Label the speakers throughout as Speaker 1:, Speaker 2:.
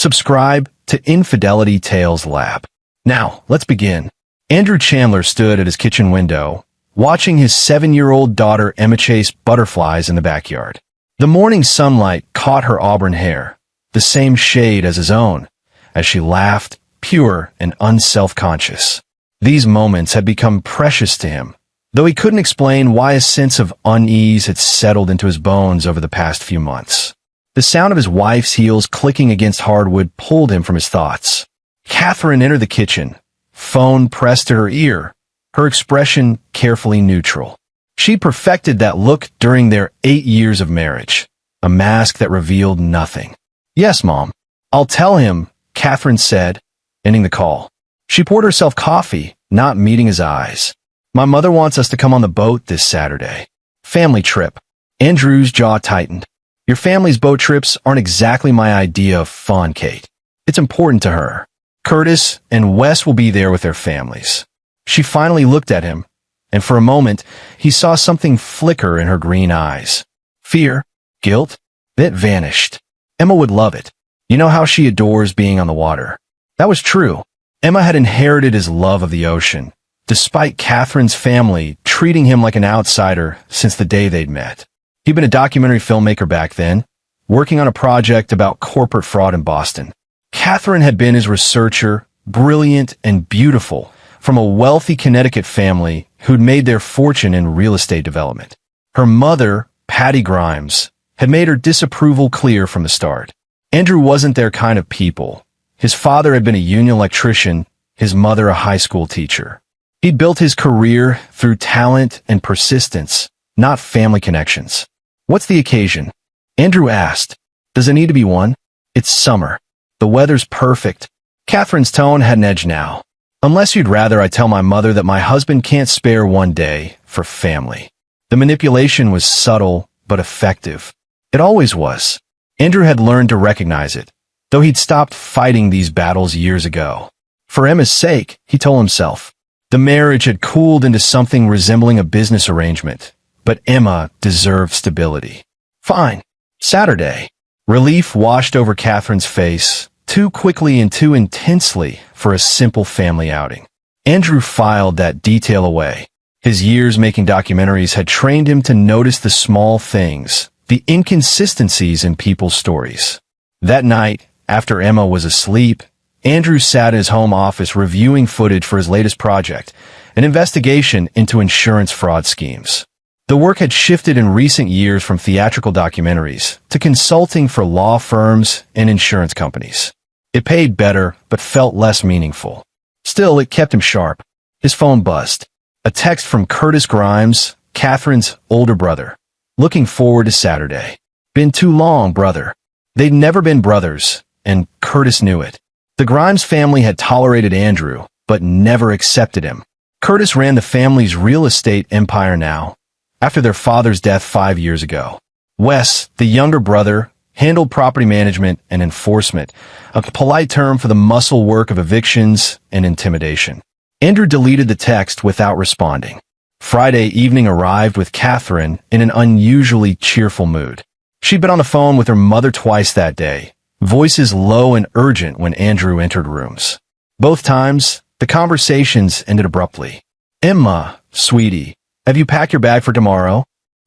Speaker 1: Subscribe to Infidelity Tales Lab. Now, let's begin. Andrew Chandler stood at his kitchen window, watching his 7-year-old daughter Emma chase butterflies in the backyard. The morning sunlight caught her auburn hair, the same shade as his own, as she laughed, pure and unself-conscious. These moments had become precious to him, though he couldn't explain why a sense of unease had settled into his bones over the past few months. The sound of his wife's heels clicking against hardwood pulled him from his thoughts. Catherine entered the kitchen, phone pressed to her ear, her expression carefully neutral. She'd perfected that look during their 8 years of marriage, a mask that revealed nothing. "Yes, Mom. I'll tell him," Catherine said, ending the call. She poured herself coffee, not meeting his eyes. "My mother wants us to come on the boat this Saturday. Family trip." Andrew's jaw tightened. "Your family's boat trips aren't exactly my idea of fun, Kate. It's important to her. Curtis and Wes will be there with their families." She finally looked at him, and for a moment, he saw something flicker in her green eyes. Fear? Guilt? It vanished. Emma would love it. You know how she adores being on the water. That was true. Emma had inherited his love of the ocean, despite Catherine's family treating him like an outsider since the day they'd met. He'd been a documentary filmmaker back then, working on a project about corporate fraud in Boston. Catherine had been his researcher, brilliant and beautiful, from a wealthy Connecticut family who'd made their fortune in real estate development. Her mother, Patty Grimes, had made her disapproval clear from the start. Andrew wasn't their kind of people. His father had been a union electrician, his mother a high school teacher. He'd built his career through talent and persistence, not family connections. "What's the occasion?" Andrew asked. "Does it need to be one? It's summer. The weather's perfect." Catherine's tone had an edge now. "Unless you'd rather I tell my mother that my husband can't spare one day for family." The manipulation was subtle but effective. It always was. Andrew had learned to recognize it, though he'd stopped fighting these battles years ago. For Emma's sake, he told himself. The marriage had cooled into something resembling a business arrangement, but Emma deserved stability. "Fine. Saturday." Relief washed over Catherine's face, too quickly and too intensely for a simple family outing. Andrew filed that detail away. His years making documentaries had trained him to notice the small things, the inconsistencies in people's stories. That night, after Emma was asleep, Andrew sat in his home office reviewing footage for his latest project, an investigation into insurance fraud schemes. The work had shifted in recent years from theatrical documentaries to consulting for law firms and insurance companies. It paid better, but felt less meaningful. Still, it kept him sharp. His phone buzzed. A text from Curtis Grimes, Catherine's older brother. "Looking forward to Saturday. Been too long, brother." They'd never been brothers, and Curtis knew it. The Grimes family had tolerated Andrew, but never accepted him. Curtis ran the family's real estate empire now, after their father's death 5 years ago. Wes, the younger brother, handled property management and enforcement, a polite term for the muscle work of evictions and intimidation. Andrew deleted the text without responding. Friday evening arrived with Catherine in an unusually cheerful mood. She'd been on the phone with her mother twice that day, voices low and urgent when Andrew entered rooms. Both times, the conversations ended abruptly. "Emma, sweetie, have you packed your bag for tomorrow?"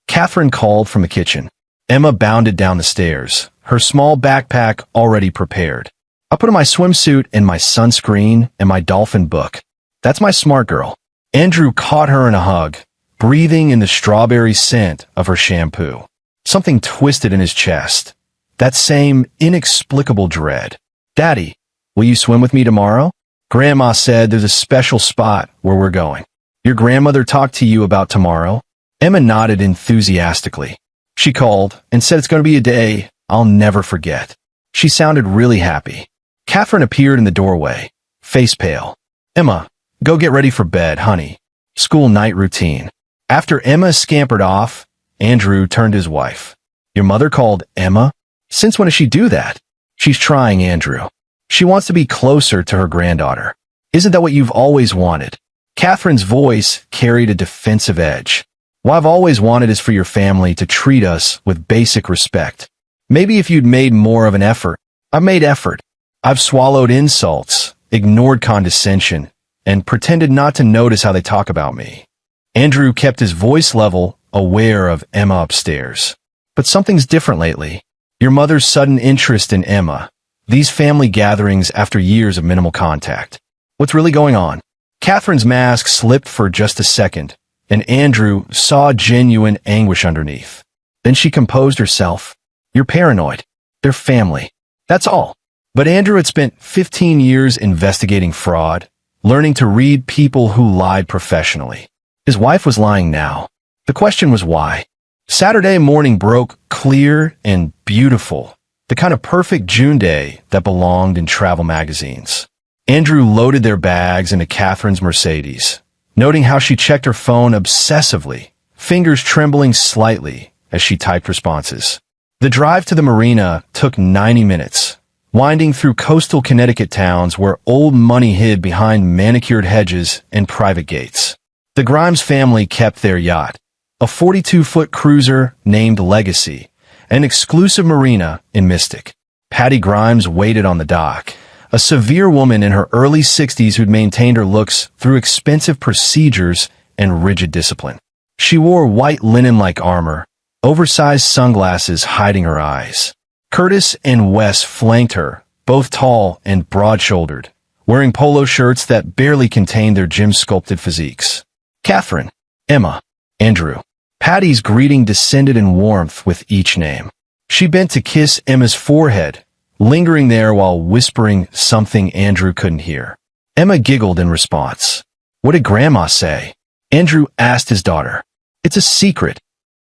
Speaker 1: Catherine called from the kitchen. Emma bounded down the stairs, her small backpack already prepared. "I put on my swimsuit and my sunscreen and my dolphin book. That's my smart girl." Andrew caught her in a hug, breathing in the strawberry scent of her shampoo. Something twisted in his chest. That same inexplicable dread. "Daddy, will you swim with me tomorrow?" "Grandma said there's a special spot where we're going." "Your grandmother talked to you about tomorrow?" Emma nodded enthusiastically. "She called and said it's going to be a day I'll never forget." She sounded really happy. Catherine appeared in the doorway, face pale. "Emma, go get ready for bed, honey. School night routine." After Emma scampered off, Andrew turned to his wife. "Your mother called Emma? Since when does she do that?" "She's trying, Andrew. She wants to be closer to her granddaughter." "Isn't that what you've always wanted?" Catherine's voice carried a defensive edge. "What I've always wanted is for your family to treat us with basic respect. Maybe if you'd made more of an effort." "I've made effort. I've swallowed insults, ignored condescension, and pretended not to notice how they talk about me. Andrew kept his voice level, aware of Emma upstairs. But something's different lately. Your mother's sudden interest in Emma. These family gatherings after years of minimal contact. What's really going on? Catherine's mask slipped for just a second, and Andrew saw genuine anguish underneath. Then she composed herself. You're paranoid. They're family. That's all. But Andrew had spent 15 years investigating fraud, learning to read people who lied professionally. His wife was lying now. The question was why. Saturday morning broke clear and beautiful, the kind of perfect June day that belonged in travel magazines. Andrew loaded their bags into Catherine's Mercedes, noting how she checked her phone obsessively, fingers trembling slightly as she typed responses. The drive to the marina took 90 minutes, winding through coastal Connecticut towns where old money hid behind manicured hedges and private gates. The Grimes family kept their yacht, a 42-foot cruiser named Legacy, an exclusive marina in Mystic. Patty Grimes waited on the dock, a severe woman in her early 60s who'd maintained her looks through expensive procedures and rigid discipline. She wore white linen-like armor, oversized sunglasses hiding her eyes. Curtis and Wes flanked her, both tall and broad-shouldered, wearing polo shirts that barely contained their gym-sculpted physiques. Catherine, Emma, Andrew. Patty's greeting descended in warmth with each name. She bent to kiss Emma's forehead, lingering there while whispering something Andrew couldn't hear. Emma giggled in response. What did Grandma say? Andrew asked his daughter. It's a secret.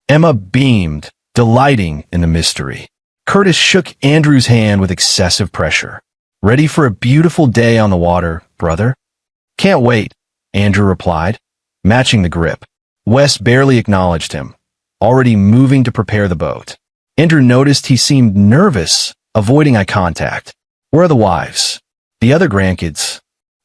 Speaker 1: Emma beamed, delighting in the mystery. Curtis shook Andrew's hand with excessive pressure. Ready for a beautiful day on the water, brother? Can't wait, Andrew replied, matching the grip. Wes barely acknowledged him, already moving to prepare the boat. Andrew noticed he seemed nervous, avoiding eye contact. Where are the wives? The other grandkids?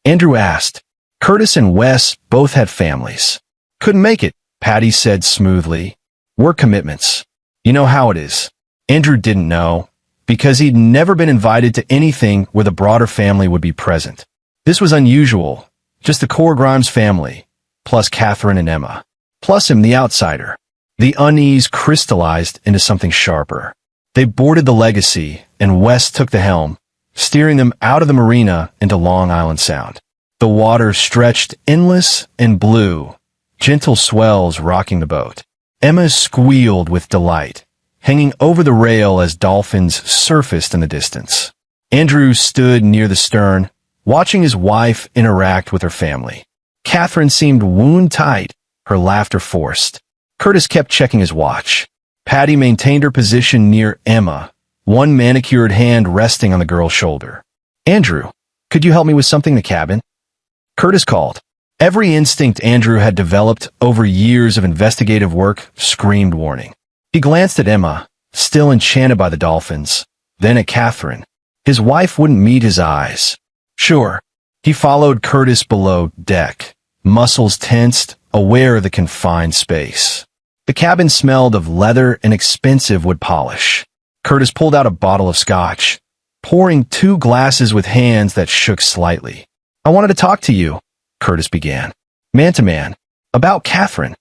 Speaker 1: Andrew asked. Curtis and Wes both had families. Couldn't make it, Patty said smoothly. Work commitments. You know how it is. Andrew didn't know, because he'd never been invited to anything where the broader family would be present. This was unusual. Just the core Grimes family, plus Catherine and Emma. Plus him, the outsider. The unease crystallized into something sharper. They boarded the Legacy, and Wes took the helm, steering them out of the marina into Long Island Sound. The water stretched endless and blue, gentle swells rocking the boat. Emma squealed with delight, hanging over the rail as dolphins surfaced in the distance. Andrew stood near the stern, watching his wife interact with her family. Catherine seemed wound-tight, her laughter forced. Curtis kept checking his watch. Patty maintained her position near Emma, one manicured hand resting on the girl's shoulder. Andrew, could you help me with something in the cabin? Curtis called. Every instinct Andrew had developed over years of investigative work screamed warning. He glanced at Emma, still enchanted by the dolphins, then at Catherine. His wife wouldn't meet his eyes. Sure. He followed Curtis below deck, muscles tensed, aware of the confined space. The cabin smelled of leather and expensive wood polish. Curtis pulled out a bottle of scotch, pouring 2 glasses with hands that shook slightly. I wanted to talk to you, Curtis began. Man to man. About Catherine.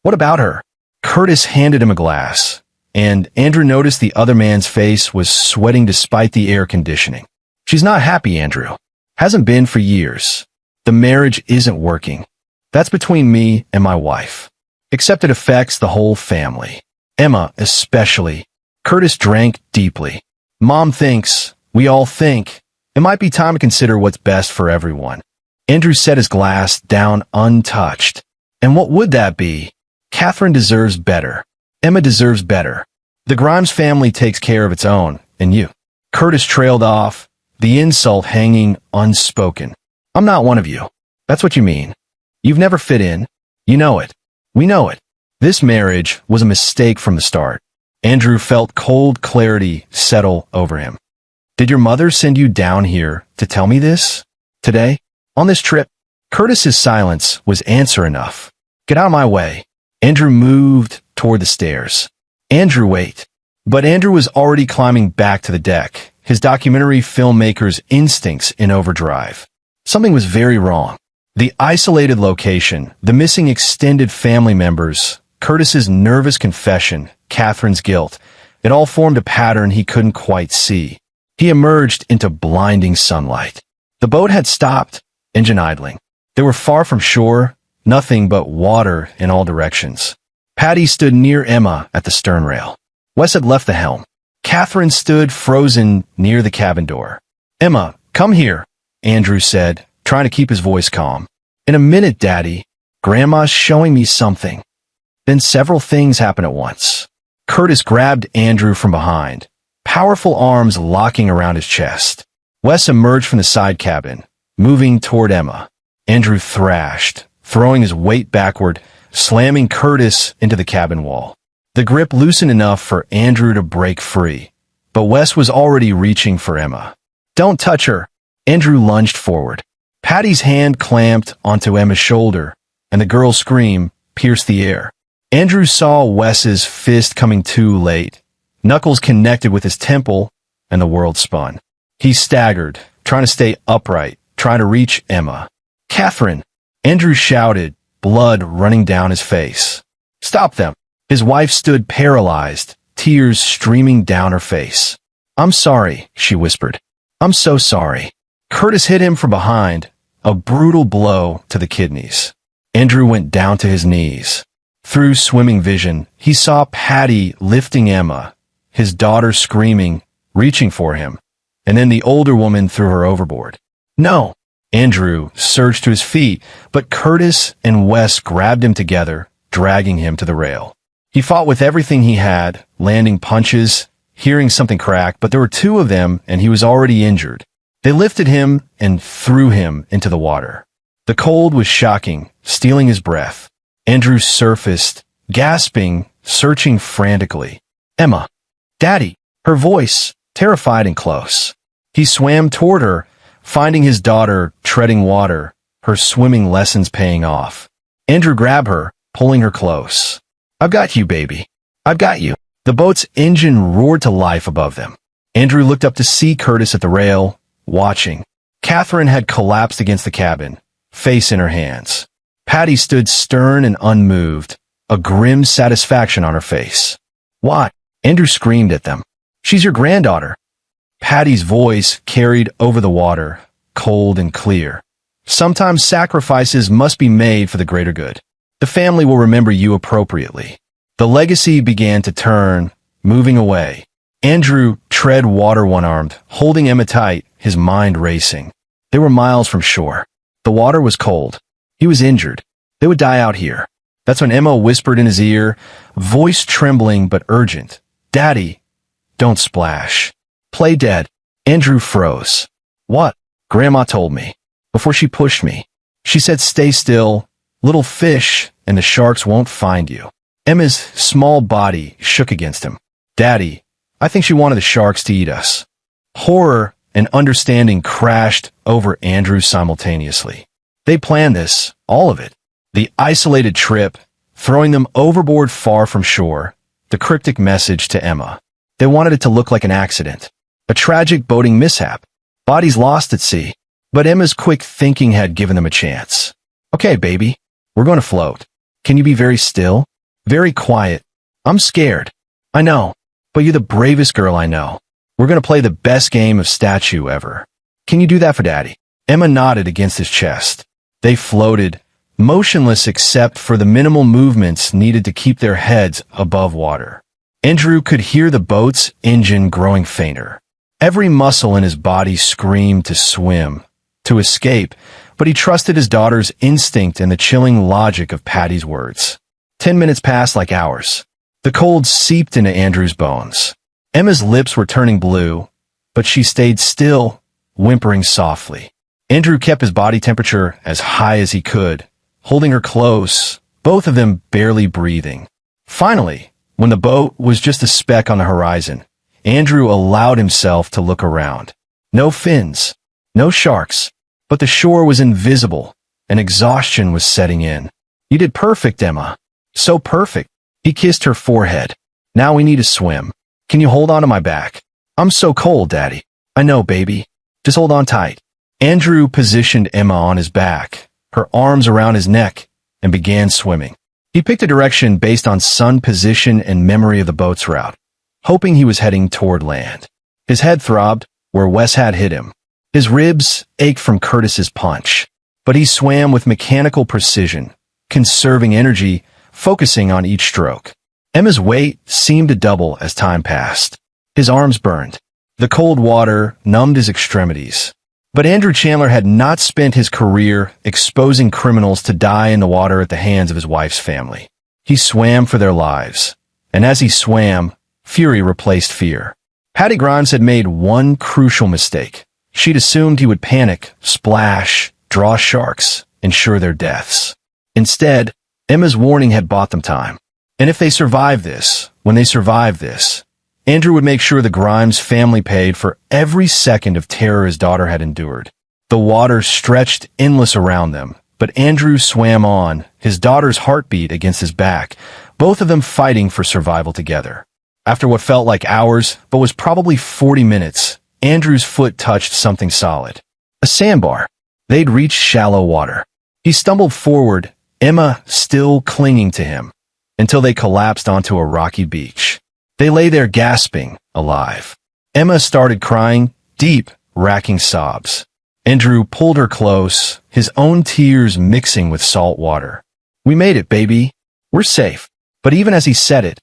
Speaker 1: What about her? Curtis handed him a glass, and Andrew noticed the other man's face was sweating despite the air conditioning. She's not happy, Andrew. Hasn't been for years. The marriage isn't working. That's between me and my wife. Except it affects the whole family. Emma, especially. Curtis drank deeply. Mom thinks, we all think, it might be time to consider what's best for everyone. Andrew set his glass down untouched. And what would that be? Catherine deserves better. Emma deserves better. The Grimes family takes care of its own, and you. Curtis trailed off, the insult hanging unspoken. I'm not one of you. That's what you mean. You've never fit in. You know it. We know it. This marriage was a mistake from the start. Andrew felt cold clarity settle over him. Did your mother send you down here to tell me this? Today? On this trip? Curtis's silence was answer enough. Get out of my way. Andrew moved toward the stairs. Andrew, wait. But Andrew was already climbing back to the deck, his documentary filmmaker's instincts in overdrive. Something was very wrong. The isolated location, the missing extended family members, Curtis's nervous confession, Catherine's guilt, it all formed a pattern he couldn't quite see. He emerged into blinding sunlight. The boat had stopped, engine idling. They were far from shore, nothing but water in all directions. Patty stood near Emma at the stern rail. Wes had left the helm. Catherine stood frozen near the cabin door. "Emma, come here," Andrew said, trying to keep his voice calm. "In a minute, Daddy. Grandma's showing me something." Then several things happened at once. Curtis grabbed Andrew from behind, powerful arms locking around his chest. Wes emerged from the side cabin, moving toward Emma. Andrew thrashed, throwing his weight backward, slamming Curtis into the cabin wall. The grip loosened enough for Andrew to break free, but Wes was already reaching for Emma. "Don't touch her." Andrew lunged forward. Patty's hand clamped onto Emma's shoulder, and the girl's scream pierced the air. Andrew saw Wes's fist coming too late. Knuckles connected with his temple, and the world spun. He staggered, trying to stay upright, trying to reach Emma. "Catherine!" Andrew shouted, blood running down his face. "Stop them!" His wife stood paralyzed, tears streaming down her face. "I'm sorry," she whispered. "I'm so sorry." Curtis hit him from behind, a brutal blow to the kidneys. Andrew went down to his knees. Through swimming vision, he saw Patty lifting Emma, his daughter screaming, reaching for him, and then the older woman threw her overboard. "No!" Andrew surged to his feet, but Curtis and Wes grabbed him together, dragging him to the rail. He fought with everything he had, landing punches, hearing something crack, but there were two of them and he was already injured. They lifted him and threw him into the water. The cold was shocking, stealing his breath. Andrew surfaced, gasping, searching frantically. "Emma! Daddy!" Her voice, terrified and close. He swam toward her, finding his daughter treading water, her swimming lessons paying off. Andrew grabbed her, pulling her close. "I've got you, baby. I've got you." The boat's engine roared to life above them. Andrew looked up to see Curtis at the rail, watching. Catherine had collapsed against the cabin, face in her hands. Patty stood stern and unmoved, a grim satisfaction on her face. "What?" Andrew screamed at them. "She's your granddaughter." Patty's voice carried over the water, cold and clear. "Sometimes sacrifices must be made for the greater good. The family will remember you appropriately." The legacy began to turn, moving away. Andrew tread water one-armed, holding Emma tight, his mind racing. They were miles from shore. The water was cold. He was injured. They would die out here. That's when Emma whispered in his ear, voice trembling but urgent. "Daddy, don't splash. Play dead." Andrew froze. "What?" "Grandma told me. Before she pushed me. She said stay still, little fish, and the sharks won't find you." Emma's small body shook against him. "Daddy, I think she wanted the sharks to eat us." Horror and understanding crashed over Andrew simultaneously. They planned this, all of it. The isolated trip, throwing them overboard far from shore, the cryptic message to Emma. They wanted it to look like an accident, a tragic boating mishap, bodies lost at sea. But Emma's quick thinking had given them a chance. "Okay, baby, we're going to float. Can you be very still? Very quiet. I'm scared. I know, but you're the bravest girl I know. We're going to play the best game of statue ever. Can you do that for Daddy?" Emma nodded against his chest. They floated, motionless except for the minimal movements needed to keep their heads above water. Andrew could hear the boat's engine growing fainter. Every muscle in his body screamed to swim, to escape, but he trusted his daughter's instinct and the chilling logic of Patty's words. 10 minutes passed like hours. The cold seeped into Andrew's bones. Emma's lips were turning blue, but she stayed still, whimpering softly. Andrew kept his body temperature as high as he could, holding her close, both of them barely breathing. Finally, when the boat was just a speck on the horizon, Andrew allowed himself to look around. No fins, no sharks, but the shore was invisible, and exhaustion was setting in. "You did perfect, Emma. So perfect." He kissed her forehead. "Now we need to swim. Can you hold on to my back? I'm so cold, Daddy." I know, baby. Just hold on tight. Andrew positioned Emma on his back, her arms around his neck, and began swimming. He picked a direction based on sun position and memory of the boat's route, hoping he was heading toward land. His head throbbed where Wes had hit him. His ribs ached from Curtis's punch, but he swam with mechanical precision, conserving energy, focusing on each stroke. Emma's weight seemed to double as time passed. His arms burned. The cold water numbed his extremities. But Andrew Chandler had not spent his career exposing criminals to die in the water at the hands of his wife's family. He swam for their lives. And as he swam, fury replaced fear. Patty Grimes had made one crucial mistake. She'd assumed he would panic, splash, draw sharks, ensure their deaths. Instead, Emma's warning had bought them time. And if they survived this, when they survived this, Andrew would make sure the Grimes family paid for every second of terror his daughter had endured. The water stretched endless around them, but Andrew swam on, his daughter's heartbeat against his back, both of them fighting for survival together. After what felt like hours, but was probably 40 minutes, Andrew's foot touched something solid. A sandbar. They'd reached shallow water. He stumbled forward, Emma still clinging to him, until they collapsed onto a rocky beach. They lay there gasping, alive. Emma started crying, deep, racking sobs. Andrew pulled her close, his own tears mixing with salt water. We made it, baby. We're safe. But even as he said it,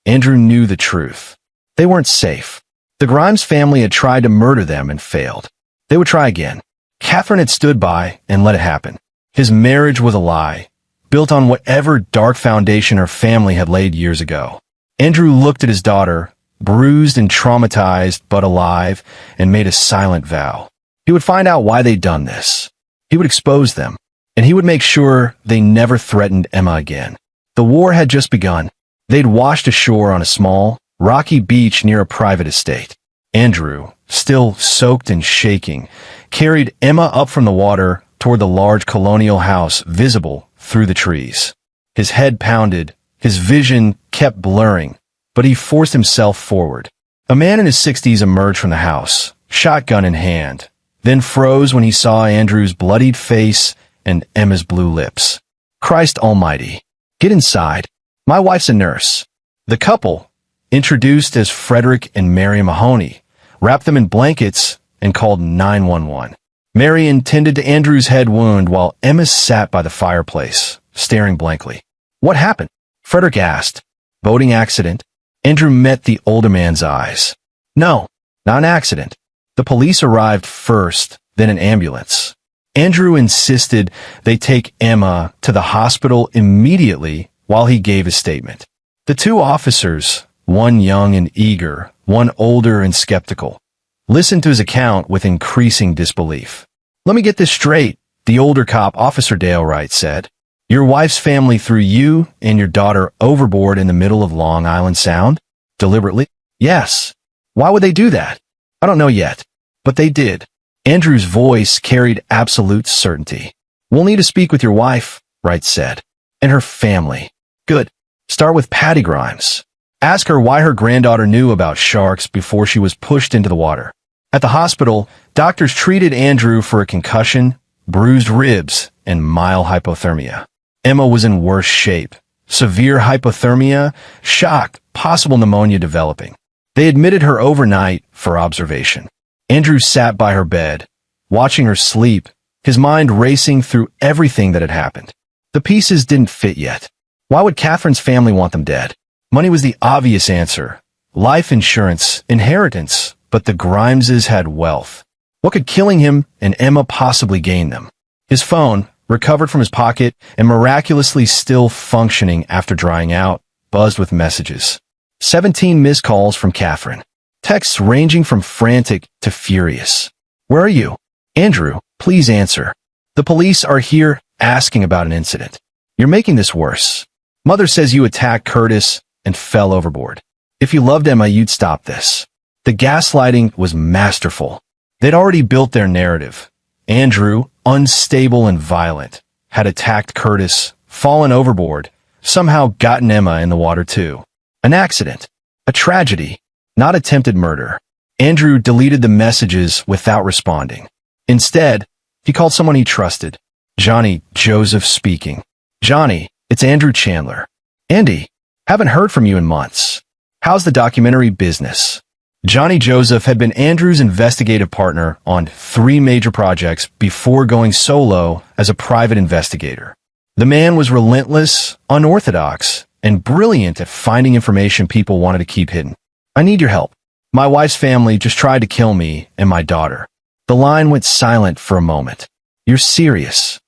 Speaker 1: Andrew knew the truth. They weren't safe. The Grimes family had tried to murder them and failed. They would try again. Catherine had stood by and let it happen. His marriage was a lie, built on whatever dark foundation her family had laid years ago. Andrew looked at his daughter, bruised and traumatized but alive, and made a silent vow. He would find out why they'd done this. He would expose them, and he would make sure they never threatened Emma again. The war had just begun. They'd washed ashore on a small, rocky beach near a private estate. Andrew, still soaked and shaking, carried Emma up from the water toward the large colonial house visible through the trees. His head pounded, his vision kept blurring, but he forced himself forward. A man in his 60s emerged from the house, shotgun in hand, then froze when he saw Andrew's bloodied face and Emma's blue lips. Christ almighty. Get inside. My wife's a nurse. The couple, introduced as Frederick and Mary Mahoney, wrapped them in blankets and called 911. Mary tended to Andrew's head wound while Emma sat by the fireplace, staring blankly. What happened? Frederick asked. Boating accident. Andrew met the older man's eyes. No, not an accident. The police arrived first, then an ambulance. Andrew insisted they take Emma to the hospital immediately while he gave his statement. The two officers, one young and eager, one older and skeptical, listened to his account with increasing disbelief. Let me get this straight, the older cop, Officer Dale Wright, said. Your wife's family threw you and your daughter overboard in the middle of Long Island Sound? Deliberately? Yes. Why would they do that? I don't know yet. But they did. Andrew's voice carried absolute certainty. We'll need to speak with your wife, Wright said. And her family. Good. Start with Patty Grimes. Ask her why her granddaughter knew about sharks before she was pushed into the water. At the hospital, doctors treated Andrew for a concussion, bruised ribs, and mild hypothermia. Emma was in worse shape. Severe hypothermia, shock, possible pneumonia developing. They admitted her overnight for observation. Andrew sat by her bed, watching her sleep, his mind racing through everything that had happened. The pieces didn't fit yet. Why would Catherine's family want them dead? Money was the obvious answer. Life insurance, inheritance, but the Grimeses had wealth. What could killing him and Emma possibly gain them? His phone, recovered from his pocket and miraculously still functioning after drying out, buzzed with messages. 17 missed calls from Catherine. Texts ranging from frantic to furious. Where are you? Andrew, please answer. The police are here asking about an incident. You're making this worse. Mother says you attacked Curtis and fell overboard. If you loved Emma, you'd stop this. The gaslighting was masterful. They'd already built their narrative. Andrew, unstable and violent, had attacked Curtis, fallen overboard, somehow gotten Emma in the water too. An accident. A tragedy. Not attempted murder. Andrew deleted the messages without responding. Instead, he called someone he trusted. Johnny Joseph speaking. Johnny, it's Andrew Chandler. Andy, haven't heard from you in months. How's the documentary business? Johnny Joseph had been Andrew's investigative partner on 3 major projects before going solo as a private investigator. The man was relentless, unorthodox, and brilliant at finding information people wanted to keep hidden. I need your help. My wife's family just tried to kill me and my daughter. The line went silent for a moment. You're serious?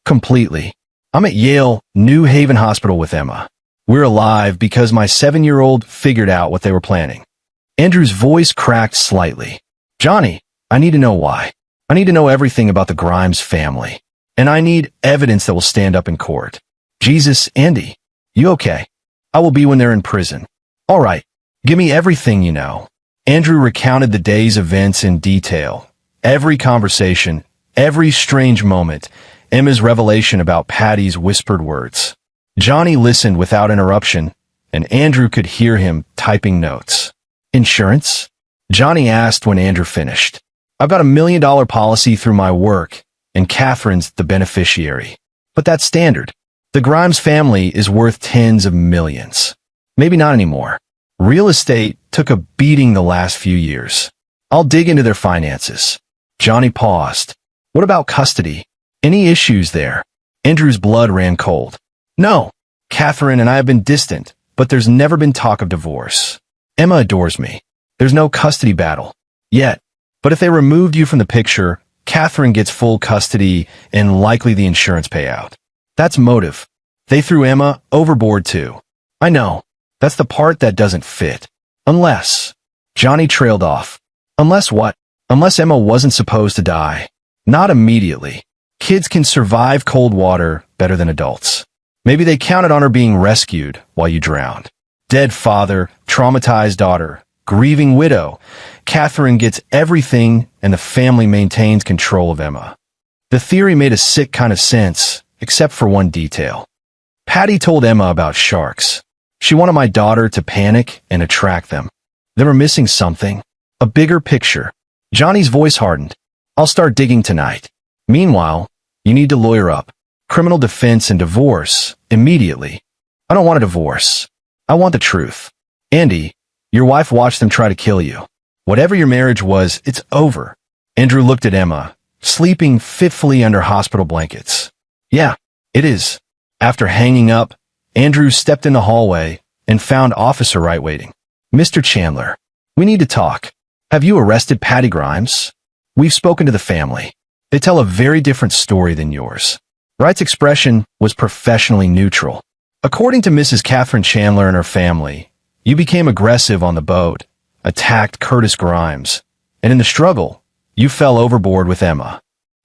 Speaker 1: Completely. I'm at Yale New Haven Hospital with Emma. We're alive because my 7-year-old figured out what they were planning. Andrew's voice cracked slightly. Johnny, I need to know why. I need to know everything about the Grimes family. And I need evidence that will stand up in court. Jesus, Andy, you okay? I will be when they're in prison. All right, give me everything you know. Andrew recounted the day's events in detail. Every conversation, every strange moment, Emma's revelation about Patty's whispered words. Johnny listened without interruption, and Andrew could hear him typing notes. Insurance? Johnny asked when Andrew finished. I've got $1 million policy through my work, and Catherine's the beneficiary. But that's standard. The Grimes family is worth tens of millions. Maybe not anymore. Real estate took a beating the last few years. I'll dig into their finances. Johnny paused. What about custody? Any issues there? Andrew's blood ran cold. No. Catherine and I have been distant, but there's never been talk of divorce. Emma adores me. There's no custody battle. Yet. But if they removed you from the picture, Catherine gets full custody and likely the insurance payout. That's motive. They threw Emma overboard too. I know. That's the part that doesn't fit. Unless. Johnny trailed off. Unless what? Unless Emma wasn't supposed to die. Not immediately. Kids can survive cold water better than adults. Maybe they counted on her being rescued while you drowned. Dead father, traumatized daughter, grieving widow. Catherine gets everything and the family maintains control of Emma. The theory made a sick kind of sense, except for one detail. Patty told Emma about sharks. She wanted my daughter to panic and attract them. They were missing something. A bigger picture. Johnny's voice hardened. I'll start digging tonight. Meanwhile, you need to lawyer up. Criminal defense and divorce, immediately. I don't want a divorce. I want the truth. Andy, your wife watched them try to kill you. Whatever your marriage was, it's over. Andrew looked at Emma, sleeping fitfully under hospital blankets. Yeah, it is. After hanging up, Andrew stepped in the hallway and found Officer Wright waiting. Mr. Chandler, we need to talk. Have you arrested Patty Grimes? We've spoken to the family. They tell a very different story than yours. Wright's expression was professionally neutral. According to Mrs. Catherine Chandler and her family, you became aggressive on the boat, attacked Curtis Grimes, and in the struggle, you fell overboard with Emma.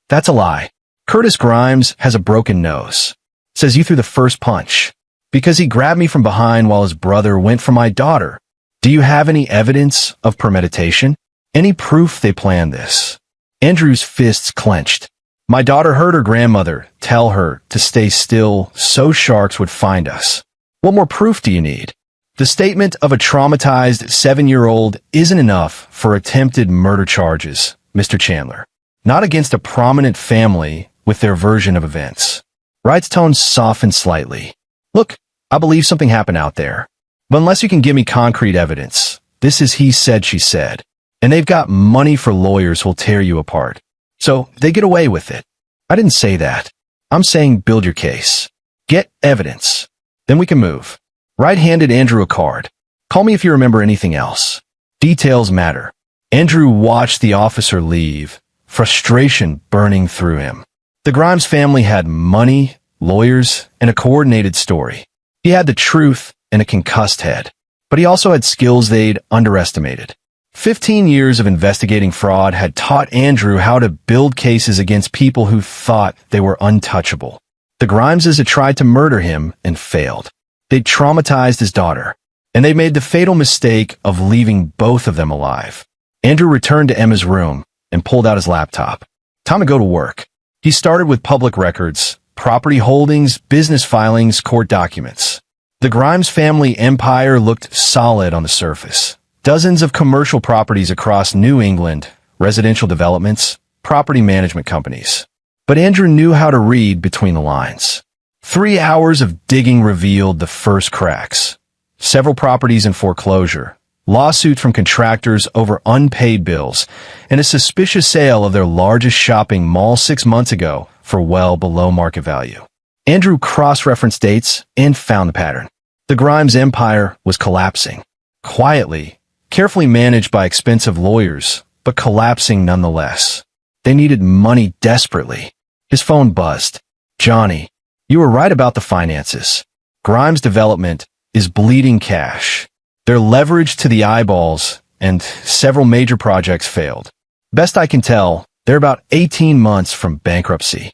Speaker 1: That's a lie. Curtis Grimes has a broken nose. Says you threw the first punch. Because he grabbed me from behind while his brother went for my daughter. Do you have any evidence of premeditation? Any proof they planned this? Andrew's fists clenched. My daughter heard her grandmother tell her to stay still so sharks would find us. What more proof do you need? The statement of a traumatized 7-year-old isn't enough for attempted murder charges, Mr. Chandler. Not against a prominent family with their version of events. Wright's tone softened slightly. Look, I believe something happened out there. But unless you can give me concrete evidence, this is he said, she said. And they've got money for lawyers who'll tear you apart. So they get away with it. I didn't say that. I'm saying build your case. Get evidence. Then we can move. Wright handed Andrew a card. Call me if you remember anything else. Details matter. Andrew watched the officer leave, frustration burning through him. The Grimes family had money, lawyers, and a coordinated story. He had the truth and a concussed head. But he also had skills they'd underestimated. 15 years of investigating fraud had taught Andrew how to build cases against people who thought they were untouchable. The Grimeses had tried to murder him and failed. They'd traumatized his daughter, and they made the fatal mistake of leaving both of them alive. Andrew returned to Emma's room and pulled out his laptop. Time to go to work. He started with public records, property holdings, business filings, court documents. The Grimes family empire looked solid on the surface. Dozens of commercial properties across New England, residential developments, property management companies. But Andrew knew how to read between the lines. 3 hours of digging revealed the first cracks. Several properties in foreclosure, lawsuit from contractors over unpaid bills, and a suspicious sale of their largest shopping mall 6 months ago for well below market value. Andrew cross-referenced dates and found the pattern. The Grimes empire was collapsing. Quietly, carefully managed by expensive lawyers, but collapsing nonetheless. They needed money desperately. His phone buzzed. "Johnny, you were right about the finances. Grimes Development is bleeding cash. They're leveraged to the eyeballs, and several major projects failed. Best I can tell, they're about 18 months from bankruptcy.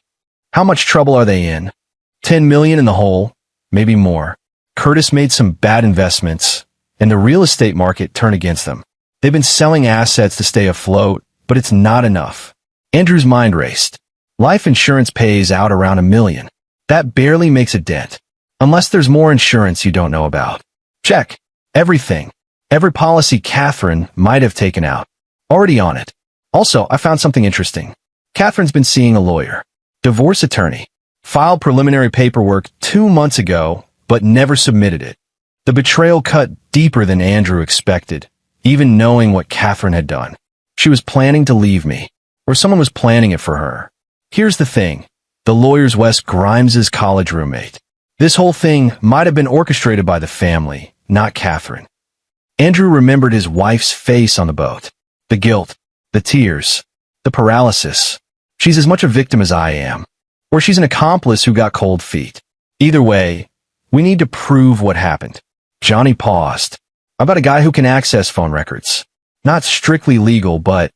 Speaker 1: How much trouble are they in? 10 million in the hole, maybe more. Curtis made some bad investments, and the real estate market turned against them. They've been selling assets to stay afloat, but it's not enough." Andrew's mind raced. Life insurance pays out around $1 million. That barely makes a dent. Unless there's more insurance you don't know about. Check. Everything. Every policy Catherine might have taken out. Already on it. Also, I found something interesting. Catherine's been seeing a lawyer. Divorce attorney. Filed preliminary paperwork 2 months ago, but never submitted it. The betrayal cut deeper than Andrew expected, even knowing what Catherine had done. She was planning to leave me, or someone was planning it for her. Here's the thing. The lawyer's Wes Grimes's college roommate. This whole thing might have been orchestrated by the family, not Catherine. Andrew remembered his wife's face on the boat. The guilt, the tears, the paralysis. She's as much a victim as I am. Or she's an accomplice who got cold feet. Either way, we need to prove what happened. Johnny paused. About a guy who can access phone records. Not strictly legal, but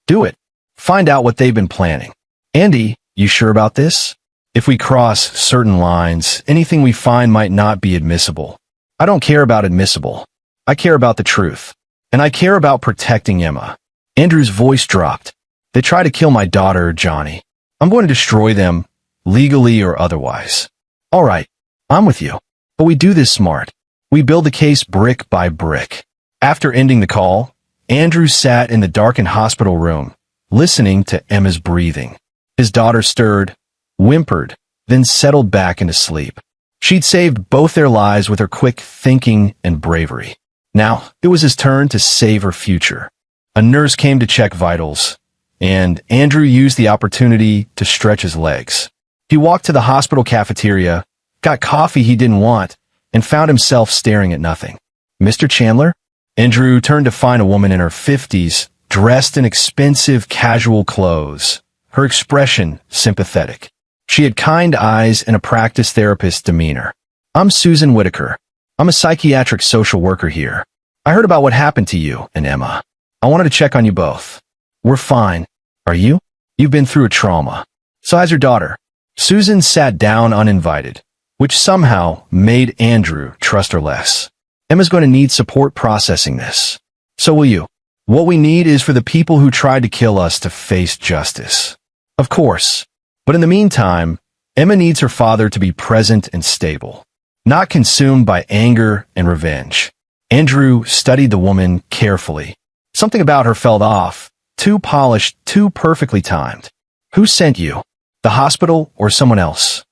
Speaker 1: do it. Find out what they've been planning. Andy, you sure about this? If we cross certain lines, anything we find might not be admissible. I don't care about admissible. I care about the truth. And I care about protecting Emma. Andrew's voice dropped. They try to kill my daughter, Johnny. I'm going to destroy them, legally or otherwise. All right, I'm with you. But we do this smart. We build the case brick by brick. After ending the call, Andrew sat in the darkened hospital room, listening to Emma's breathing. His daughter stirred, whimpered, then settled back into sleep. She'd saved both their lives with her quick thinking and bravery. Now, it was his turn to save her future. A nurse came to check vitals, and Andrew used the opportunity to stretch his legs. He walked to the hospital cafeteria, got coffee he didn't want, and found himself staring at nothing. "Mr. Chandler?" Andrew turned to find a woman in her 50s, dressed in expensive casual clothes, her expression sympathetic. She had kind eyes and a practice therapist's demeanor. "I'm Susan Whitaker. I'm a psychiatric social worker here. I heard about what happened to you and Emma. I wanted to check on you both." "We're fine. Are you? You've been through a trauma. So how's your daughter?" Susan sat down uninvited, which somehow made Andrew trust her less. "Emma's going to need support processing this. So will you. What we need is for the people who tried to kill us to face justice." "Of course. But in the meantime, Emma needs her father to be present and stable, not consumed by anger and revenge." Andrew studied the woman carefully. Something about her felt off, too polished, too perfectly timed. "Who sent you? The hospital or someone else?"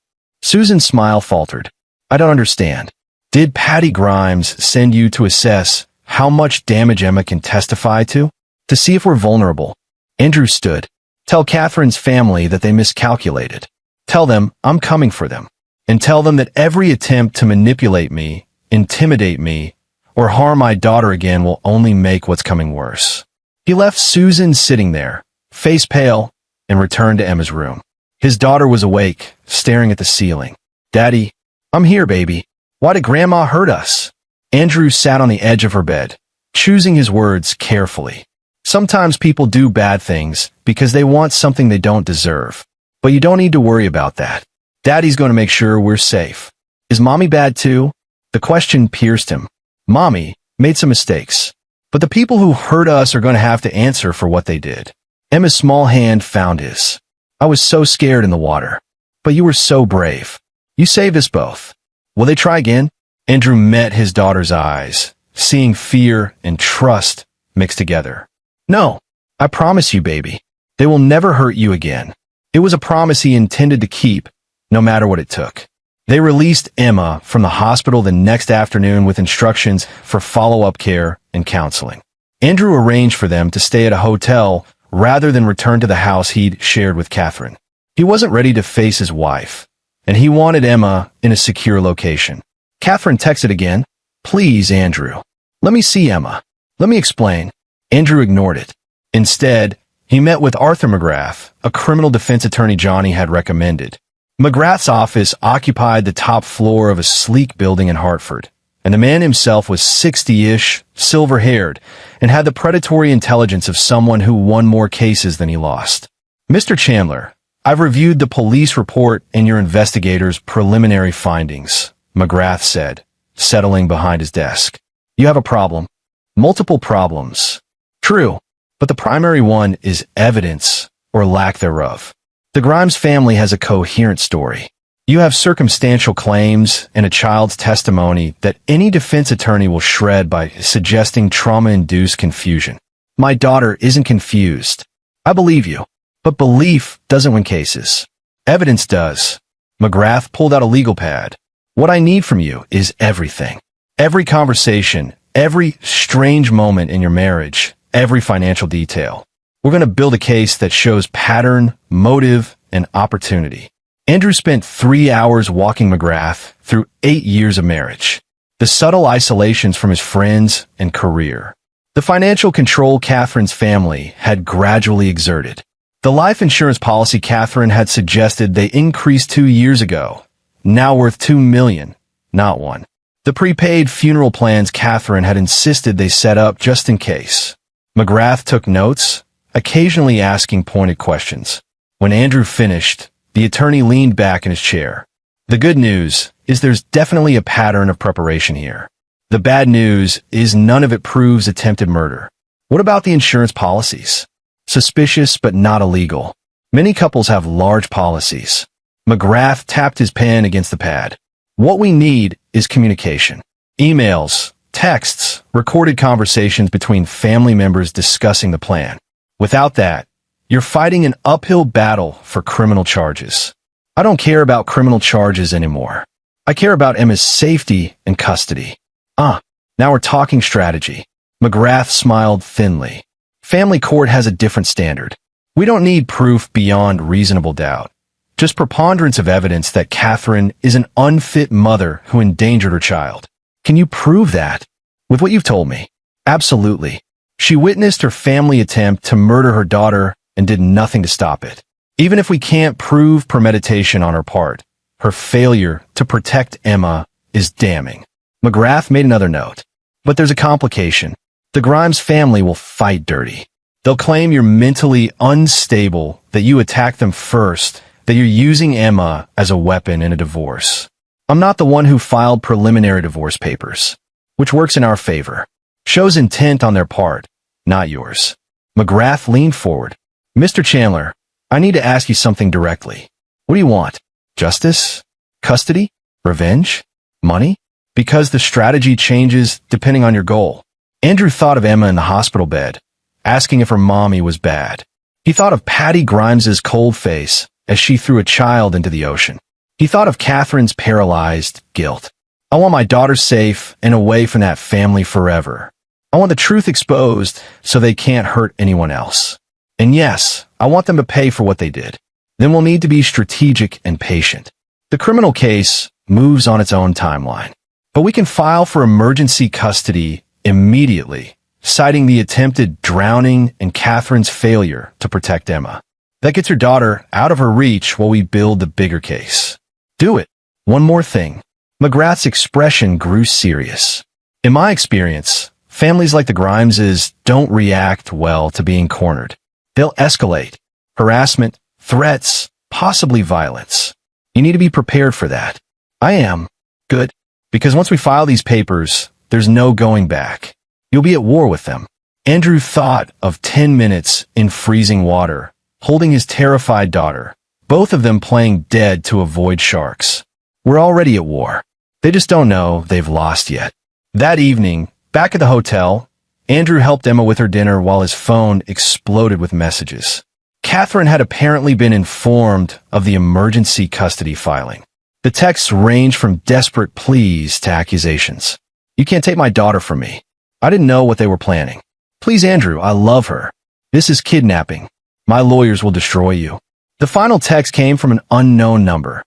Speaker 1: Susan's smile faltered. "I don't understand. Did Patty Grimes send you to assess how much damage Emma can testify to? To see if we're vulnerable?" Andrew stood. "Tell Catherine's family that they miscalculated. Tell them I'm coming for them. And tell them that every attempt to manipulate me, intimidate me, or harm my daughter again will only make what's coming worse." He left Susan sitting there, face pale, and returned to Emma's room. His daughter was awake, staring at the ceiling. "Daddy, I'm here, baby. Why did Grandma hurt us?" Andrew sat on the edge of her bed, choosing his words carefully. Sometimes people do bad things because they want something they don't deserve. But you don't need to worry about that. Daddy's going to make sure we're safe. Is Mommy bad too? The question pierced him. Mommy made some mistakes. But the people who hurt us are going to have to answer for what they did. Emma's small hand found his. "I was so scared in the water. But you were so brave. You saved us both. Will they try again?" Andrew met his daughter's eyes, seeing fear and trust mixed together. "No, I promise you, baby, they will never hurt you again." It was a promise he intended to keep, no matter what it took. They released Emma from the hospital the next afternoon with instructions for follow-up care and counseling. Andrew arranged for them to stay at a hotel rather than return to the house he'd shared with Catherine. He wasn't ready to face his wife, and he wanted Emma in a secure location. Catherine texted again, "Please, Andrew, let me see Emma. Let me explain." Andrew ignored it. Instead, he met with Arthur McGrath, a criminal defense attorney Johnny had recommended. McGrath's office occupied the top floor of a sleek building in Hartford, and the man himself was 60-ish, silver-haired, and had the predatory intelligence of someone who won more cases than he lost. "Mr. Chandler, I've reviewed the police report and your investigators' preliminary findings," McGrath said, settling behind his desk. "You have a problem. Multiple problems. True, but the primary one is evidence, or lack thereof. The Grimes family has a coherent story. You have circumstantial claims and a child's testimony that any defense attorney will shred by suggesting trauma-induced confusion. My daughter isn't confused. I believe you, but belief doesn't win cases. Evidence does." McGrath pulled out a legal pad. "What I need from you is everything. Every conversation, every strange moment in your marriage, every financial detail. We're going to build a case that shows pattern, motive, and opportunity." Andrew spent 3 hours walking McGrath through 8 years of marriage, the subtle isolations from his friends and career, the financial control Catherine's family had gradually exerted, the life insurance policy Catherine had suggested they increased 2 years ago, now worth $2 million, not one, the prepaid funeral plans Catherine had insisted they set up just in case. McGrath took notes, occasionally asking pointed questions. When Andrew finished, the attorney leaned back in his chair. "The good news is there's definitely a pattern of preparation here. The bad news is none of it proves attempted murder. What about the insurance policies? Suspicious but not illegal. Many couples have large policies." McGrath tapped his pen against the pad. "What we need is communication. Emails, texts, recorded conversations between family members discussing the plan. Without that, you're fighting an uphill battle for criminal charges. I don't care about criminal charges anymore. I care about Emma's safety and custody." Now we're talking strategy." McGrath smiled thinly. "Family court has a different standard. We don't need proof beyond reasonable doubt. Just preponderance of evidence that Catherine is an unfit mother who endangered her child. Can you prove that?" "With what you've told me? Absolutely. She witnessed her family attempt to murder her daughter and did nothing to stop it. Even if we can't prove premeditation on her part, her failure to protect Emma is damning." McGrath made another note. "But there's a complication. The Grimes family will fight dirty. They'll claim you're mentally unstable, that you attacked them first, that you're using Emma as a weapon in a divorce. I'm not the one who filed preliminary divorce papers, which works in our favor. Shows intent on their part, not yours." McGrath leaned forward. "Mr. Chandler, I need to ask you something directly. What do you want? Justice? Custody? Revenge? Money? Because the strategy changes depending on your goal." Andrew thought of Emma in the hospital bed, asking if her mommy was bad. He thought of Patty Grimes's cold face as she threw a child into the ocean. He thought of Catherine's paralyzed guilt. "I want my daughter safe and away from that family forever. I want the truth exposed so they can't hurt anyone else. And yes, I want them to pay for what they did. Then we'll need to be strategic and patient. The criminal case moves on its own timeline. But we can file for emergency custody immediately, citing the attempted drowning and Catherine's failure to protect Emma. That gets your daughter out of her reach while we build the bigger case. Do it. One more thing." McGrath's expression grew serious. "In my experience, families like the Grimeses don't react well to being cornered. They'll escalate. Harassment, threats, possibly violence. You need to be prepared for that." "I am." "Good. Because once we file these papers, there's no going back. You'll be at war with them." Andrew thought of 10 minutes in freezing water, holding his terrified daughter, both of them playing dead to avoid sharks. We're already at war. They just don't know they've lost yet. That evening, Back at the hotel, Andrew helped Emma with her dinner while his phone exploded with messages. Catherine had apparently been informed of the emergency custody filing. The texts ranged from desperate pleas to accusations. "You can't take my daughter from me. I didn't know what they were planning. Please, Andrew, I love her. This is kidnapping. My lawyers will destroy you." The final text came from an unknown number.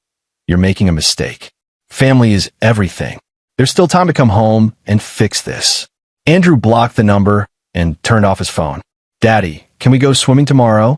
Speaker 1: "You're making a mistake. Family is everything. There's still time to come home and fix this." Andrew blocked the number and turned off his phone. "Daddy, can we go swimming tomorrow?"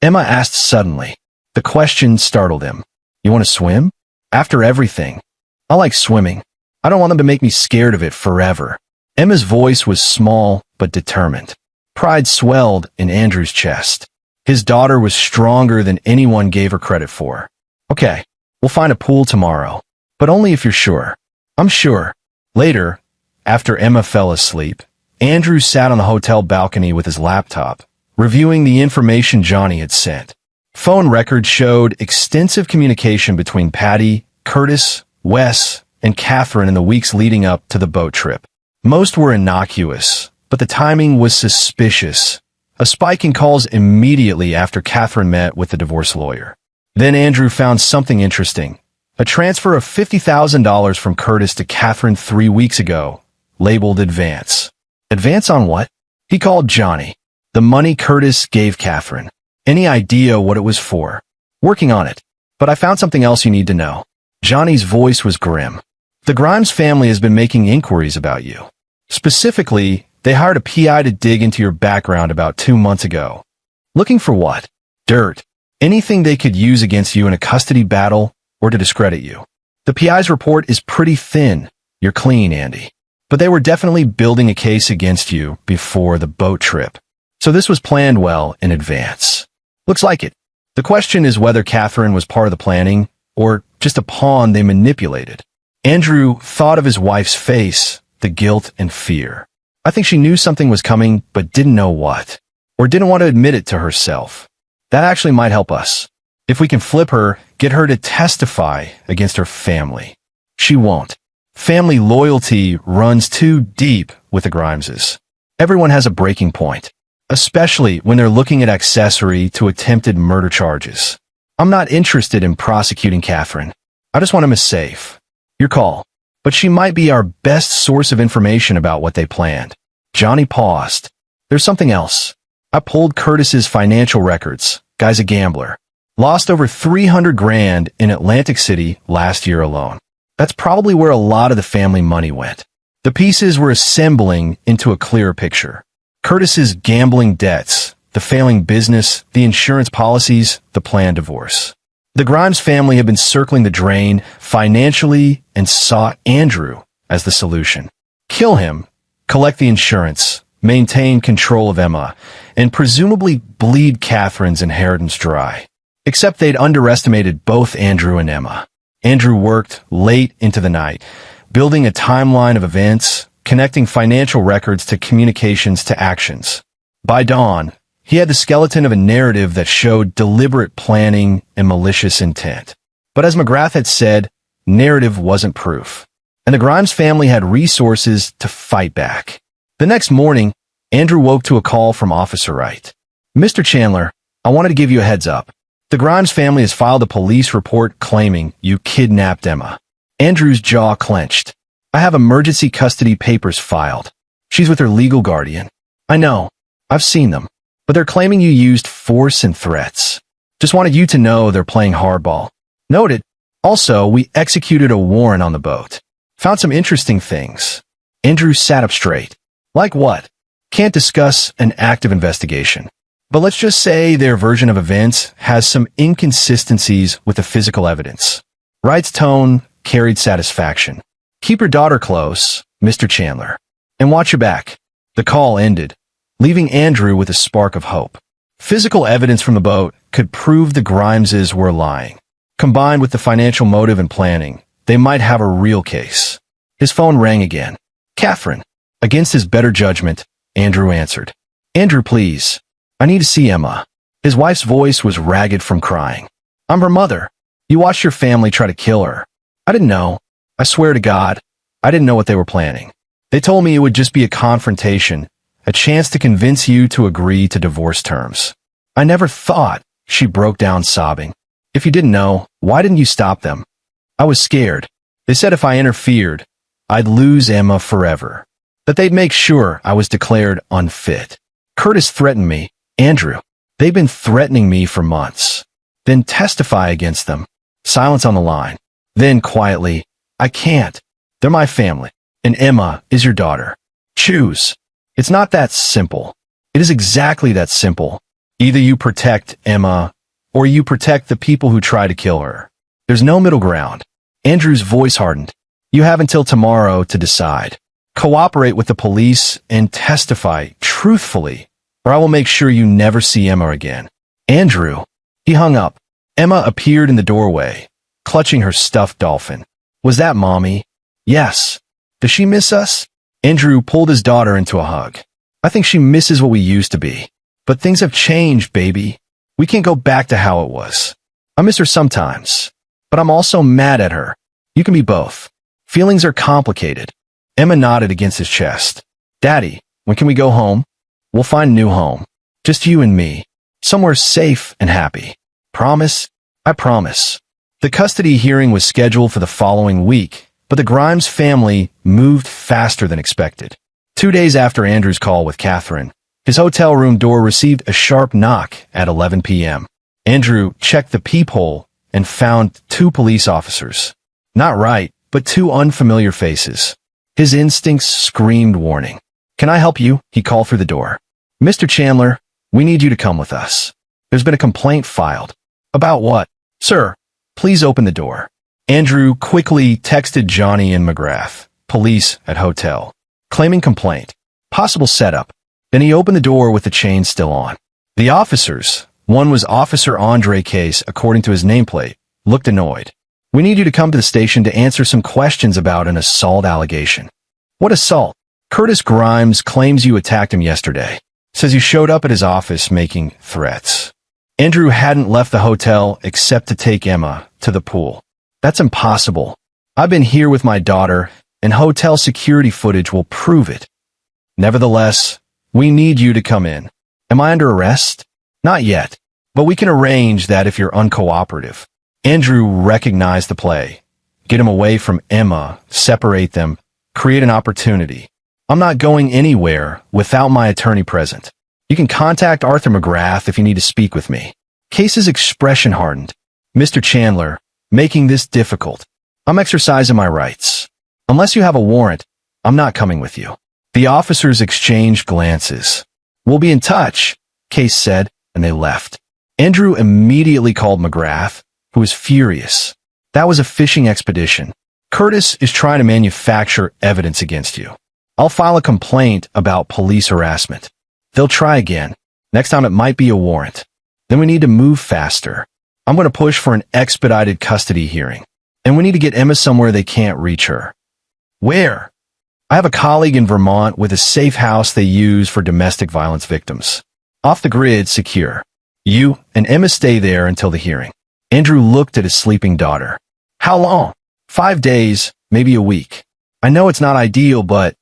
Speaker 1: Emma asked suddenly. The question startled him. "You want to swim? After everything? I like swimming. I don't want them to make me scared of it forever." Emma's voice was small but determined. Pride swelled in Andrew's chest. His daughter was stronger than anyone gave her credit for. "Okay, we'll find a pool tomorrow, but only if you're sure." "I'm sure." Later, after Emma fell asleep, Andrew sat on the hotel balcony with his laptop, reviewing the information Johnny had sent. Phone records showed extensive communication between Patty, Curtis, Wes, and Catherine in the weeks leading up to the boat trip. Most were innocuous, but the timing was suspicious. A spike in calls immediately after Catherine met with the divorce lawyer. Then Andrew found something interesting. A transfer of $50,000 from Curtis to Catherine 3 weeks ago, labeled advance. Advance on what? He called Johnny. The money Curtis gave Catherine. Any idea what it was for? "Working on it. But I found something else you need to know." Johnny's voice was grim. "The Grimes family has been making inquiries about you. Specifically, they hired a PI to dig into your background about 2 months ago. Looking for what? Dirt. Anything they could use against you in a custody battle or to discredit you. The PI's report is pretty thin. You're clean, Andy. But they were definitely building a case against you before the boat trip. So this was planned well in advance. Looks like it. The question is whether Catherine was part of the planning or just a pawn they manipulated." Andrew thought of his wife's face, the guilt and fear. I think she knew something was coming but didn't know what, or didn't want to admit it to herself. That actually might help us. If we can flip her, get her to testify against her family. She won't. Family loyalty runs too deep with the Grimeses. Everyone has a breaking point, especially when they're looking at accessory to attempted murder charges. I'm not interested in prosecuting Catherine. I just want him as safe. Your call. But she might be our best source of information about what they planned. Johnny paused. There's something else. I pulled Curtis's financial records. Guy's a gambler. Lost over 300 grand in Atlantic City last year alone. That's probably where a lot of the family money went. The pieces were assembling into a clearer picture. Curtis's gambling debts, the failing business, the insurance policies, the planned divorce. The Grimes family had been circling the drain financially and saw Andrew as the solution. Kill him, collect the insurance, maintain control of Emma, and presumably bleed Catherine's inheritance dry. Except they'd underestimated both Andrew and Emma. Andrew worked late into the night, building a timeline of events, connecting financial records to communications to actions. By dawn, he had the skeleton of a narrative that showed deliberate planning and malicious intent. But as McGrath had said, narrative wasn't proof. And the Grimes family had resources to fight back. The next morning, Andrew woke to a call from Officer Wright. "Mr. Chandler, I wanted to give you a heads up. The Grimes family has filed a police report claiming you kidnapped Emma." Andrew's jaw clenched. "I have emergency custody papers filed. She's with her legal guardian." "I know. I've seen them. But they're claiming you used force and threats. Just wanted you to know they're playing hardball." "Noted. Also, we executed a warrant on the boat. Found some interesting things." Andrew sat up straight. "Like what?" "Can't discuss an active investigation. But let's just say their version of events has some inconsistencies with the physical evidence." Wright's tone carried satisfaction. "Keep your daughter close, Mr. Chandler. And watch your back." The call ended, leaving Andrew with a spark of hope. Physical evidence from the boat could prove the Grimeses were lying. Combined with the financial motive and planning, they might have a real case. His phone rang again. "Catherine." Against his better judgment, Andrew answered. "Andrew, please. I need to see Emma." His wife's voice was ragged from crying. "I'm her mother. You watched your family try to kill her. I didn't know. I swear to God, I didn't know what they were planning." They told me it would just be a confrontation, a chance to convince you to agree to divorce terms. I never thought, she broke down sobbing. If you didn't know, why didn't you stop them? I was scared. They said if I interfered, I'd lose Emma forever. That they'd make sure I was declared unfit. Curtis threatened me. Andrew, they've been threatening me for months. Then testify against them. Silence on the line. Then quietly, I can't. They're my family. And Emma is your daughter. Choose. It's not that simple. It is exactly that simple. Either you protect Emma, or you protect the people who try to kill her. There's no middle ground. Andrew's voice hardened. You have until tomorrow to decide. Cooperate with the police and testify truthfully, or I will make sure you never see Emma again. Andrew. He hung up. Emma appeared in the doorway, clutching her stuffed dolphin. Was that Mommy? Yes. Does she miss us? Andrew pulled his daughter into a hug. I think she misses what we used to be. But things have changed, baby. We can't go back to how it was. I miss her sometimes, but I'm also mad at her. You can be both. Feelings are complicated. Emma nodded against his chest. Daddy, when can we go home? We'll find a new home. Just you and me. Somewhere safe and happy. Promise? I promise. The custody hearing was scheduled for the following week, but the Grimes family moved faster than expected. 2 days after Andrew's call with Catherine, his hotel room door received a sharp knock at 11 p.m. Andrew checked the peephole and found 2 police officers. Not right, but 2 unfamiliar faces. His instincts screamed warning. Can I help you? He called through the door. Mr. Chandler, we need you to come with us. There's been a complaint filed. About what? Sir, please open the door. Andrew quickly texted Johnny and McGrath, police at hotel, claiming complaint. Possible setup. Then he opened the door with the chain still on. The officers, one was Officer Andre Case according to his nameplate, looked annoyed. We need you to come to the station to answer some questions about an assault allegation. What assault? Curtis Grimes claims you attacked him yesterday. Says you showed up at his office making threats. Andrew hadn't left the hotel except to take Emma to the pool. That's impossible. I've been here with my daughter, and hotel security footage will prove it. Nevertheless, we need you to come in. Am I under arrest? Not yet, but we can arrange that if you're uncooperative. Andrew recognized the play. Get him away from Emma, separate them, create an opportunity. I'm not going anywhere without my attorney present. You can contact Arthur McGrath if you need to speak with me. Case's expression hardened. Mr. Chandler, making this difficult. I'm exercising my rights. Unless you have a warrant, I'm not coming with you. The officers exchanged glances. We'll be in touch, Case said, and they left. Andrew immediately called McGrath, who was furious. That was a fishing expedition. Curtis is trying to manufacture evidence against you. I'll file a complaint about police harassment. They'll try again. Next time it might be a warrant. Then we need to move faster. I'm going to push for an expedited custody hearing. And we need to get Emma somewhere they can't reach her. Where? I have a colleague in Vermont with a safe house they use for domestic violence victims. Off the grid, secure. You and Emma stay there until the hearing. Andrew looked at his sleeping daughter. How long? 5 days, maybe a week. I know it's not ideal, but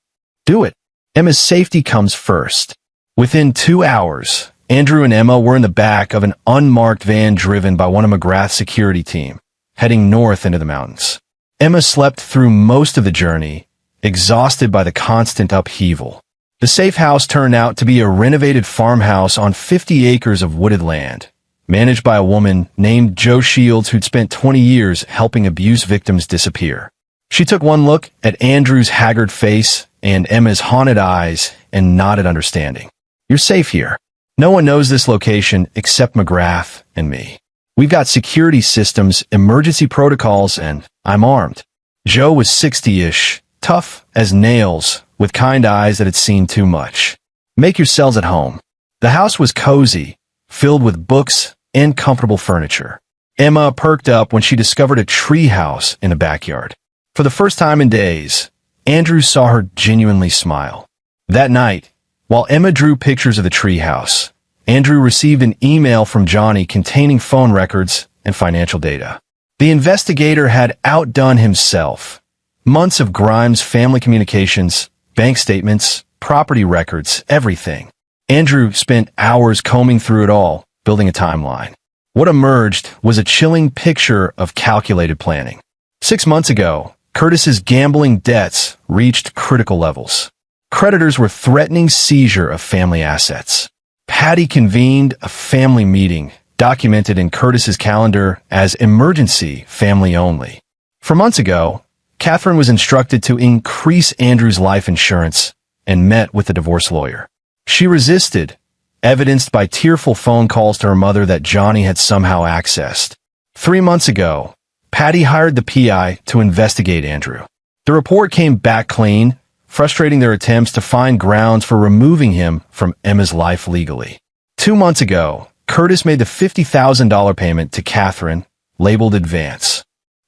Speaker 1: do it. Emma's safety comes first. Within 2 hours, Andrew and Emma were in the back of an unmarked van driven by one of McGrath's security team, heading north into the mountains. Emma slept through most of the journey, exhausted by the constant upheaval. The safe house turned out to be a renovated farmhouse on 50 acres of wooded land, managed by a woman named Jo Shields who'd spent 20 years helping abuse victims disappear. She took one look at Andrew's haggard face and Emma's haunted eyes and nodded understanding. You're safe here. No one knows this location except McGrath and me. We've got security systems, emergency protocols, and I'm armed. Jo was 60-ish, tough as nails, with kind eyes that had seen too much. Make yourselves at home. The house was cozy, filled with books and comfortable furniture. Emma perked up when she discovered a tree house in the backyard. For the first time in days, Andrew saw her genuinely smile. That night, while Emma drew pictures of the tree house, Andrew received an email from Johnny containing phone records and financial data. The investigator had outdone himself. Months of Grimes family communications, bank statements, property records, everything. Andrew spent hours combing through it all, building a timeline. What emerged was a chilling picture of calculated planning. 6 months ago, Curtis's gambling debts reached critical levels. Creditors were threatening seizure of family assets. Patty convened a family meeting, documented in Curtis's calendar as emergency family only. 4 months ago, Catherine was instructed to increase Andrew's life insurance and met with the divorce lawyer. She resisted, evidenced by tearful phone calls to her mother that Johnny had somehow accessed. 3 months ago, Patty hired the PI to investigate Andrew. The report came back clean, frustrating their attempts to find grounds for removing him from Emma's life legally. 2 months ago, Curtis made the $50,000 payment to Catherine, labeled advance.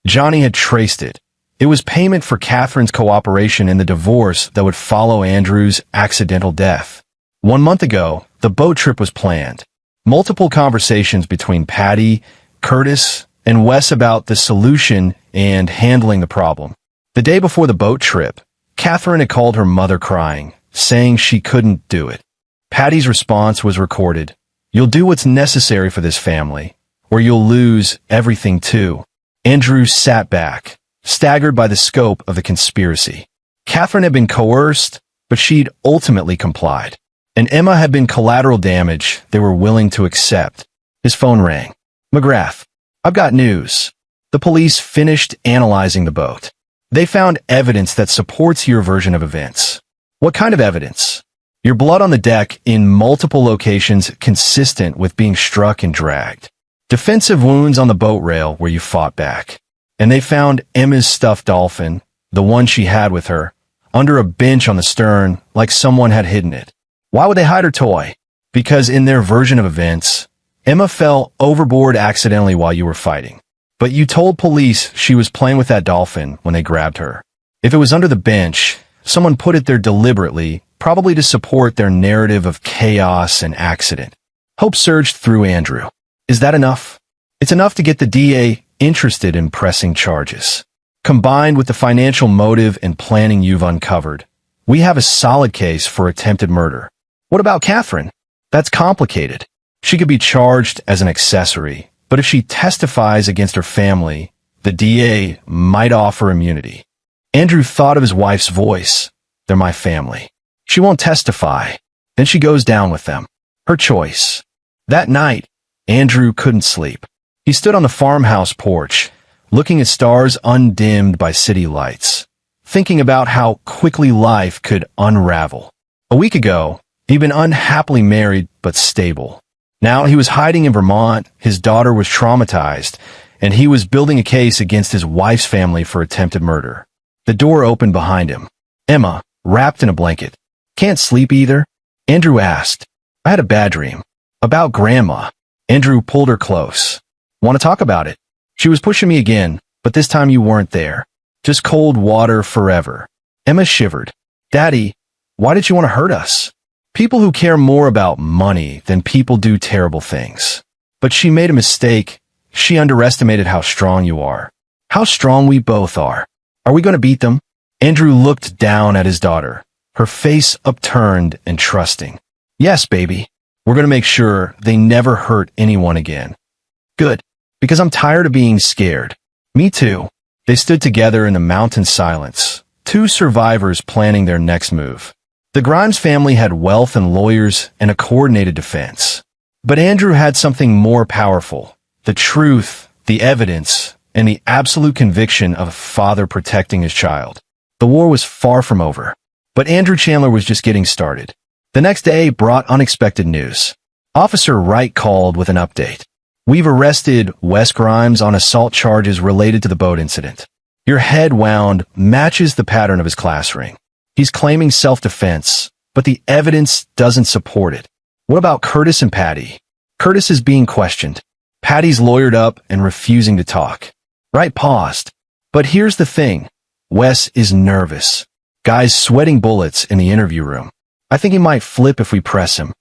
Speaker 1: Johnny had traced it. It was payment for Catherine's cooperation in the divorce that would follow Andrew's accidental death. 1 month ago, the boat trip was planned. Multiple conversations between Patty, Curtis, and Wes about the solution and handling the problem. The day before the boat trip, Catherine had called her mother crying, saying she couldn't do it. Patty's response was recorded. "You'll do what's necessary for this family, or you'll lose everything too." Andrew sat back, staggered by the scope of the conspiracy. Catherine had been coerced, but she'd ultimately complied. And Emma had been collateral damage they were willing to accept. His phone rang. "McGrath, I've got news." The police finished analyzing the boat. They found evidence that supports your version of events. What kind of evidence? Your blood on the deck in multiple locations consistent with being struck and dragged. Defensive wounds on the boat rail where you fought back. And they found Emma's stuffed dolphin, the one she had with her, under a bench on the stern like someone had hidden it. Why would they hide her toy? Because in their version of events, Emma fell overboard accidentally while you were fighting. But you told police she was playing with that dolphin when they grabbed her. If it was under the bench, someone put it there deliberately, probably to support their narrative of chaos and accident. Hope surged through Andrew. Is that enough? It's enough to get the DA interested in pressing charges. Combined with the financial motive and planning you've uncovered, we have a solid case for attempted murder. What about Catherine? That's complicated. She could be charged as an accessory, but if she testifies against her family, the DA might offer immunity. Andrew thought of his wife's voice. They're my family. She won't testify. Then she goes down with them. Her choice. That night, Andrew couldn't sleep. He stood on the farmhouse porch, looking at stars undimmed by city lights, thinking about how quickly life could unravel. A week ago, he'd been unhappily married but stable. Now he was hiding in Vermont, his daughter was traumatized, and he was building a case against his wife's family for attempted murder. The door opened behind him. Emma, wrapped in a blanket. "Can't sleep either?" Andrew asked. "I had a bad dream. About Grandma." Andrew pulled her close. "Want to talk about it?" "She was pushing me again, but this time you weren't there. Just cold water forever." Emma shivered. "Daddy, why did you want to hurt us?" "People who care more about money than people do terrible things." "But she made a mistake. She underestimated how strong you are. How strong we both are. Are we going to beat them?" Andrew looked down at his daughter, her face upturned and trusting. "Yes, baby. We're going to make sure they never hurt anyone again." "Good, because I'm tired of being scared." "Me too." They stood together in the mountain silence, two survivors planning their next move. The Grimes family had wealth and lawyers and a coordinated defense. But Andrew had something more powerful: the truth, the evidence, and the absolute conviction of a father protecting his child. The war was far from over. But Andrew Chandler was just getting started. The next day brought unexpected news. Officer Wright called with an update. "We've arrested Wes Grimes on assault charges related to the boat incident. Your head wound matches the pattern of his class ring. He's claiming self-defense, but the evidence doesn't support it." "What about Curtis and Patty?" "Curtis is being questioned. Patty's lawyered up and refusing to talk." Wright paused. "But here's the thing. Wes is nervous. Guys sweating bullets in the interview room. I think he might flip if we press him."